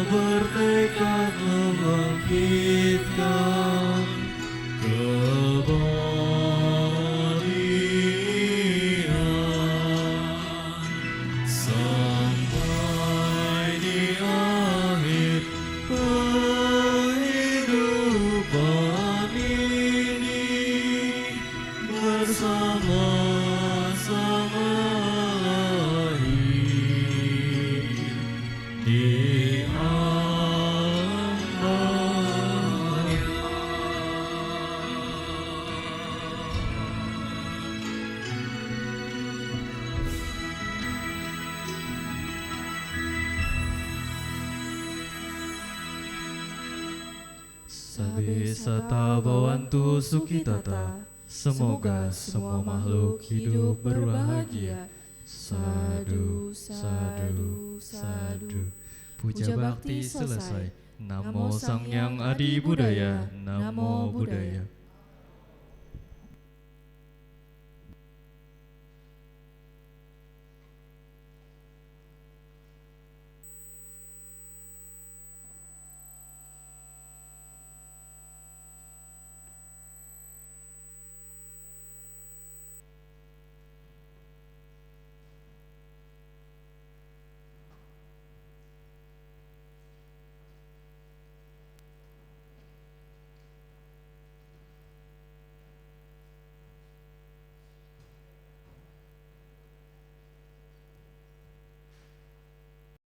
bertekad membangkitkan kebahagiaan sampai di akhir kehidupan ini bersama-sama lahir di alam barzakh. Sabe sata bawantu sukitata. Semoga semua makhluk hidup berbahagia. Sadu, sadu, sadu. Puja bakti selesai. Namo Sang Hyang Adi Budaya. Namo Buddhaya.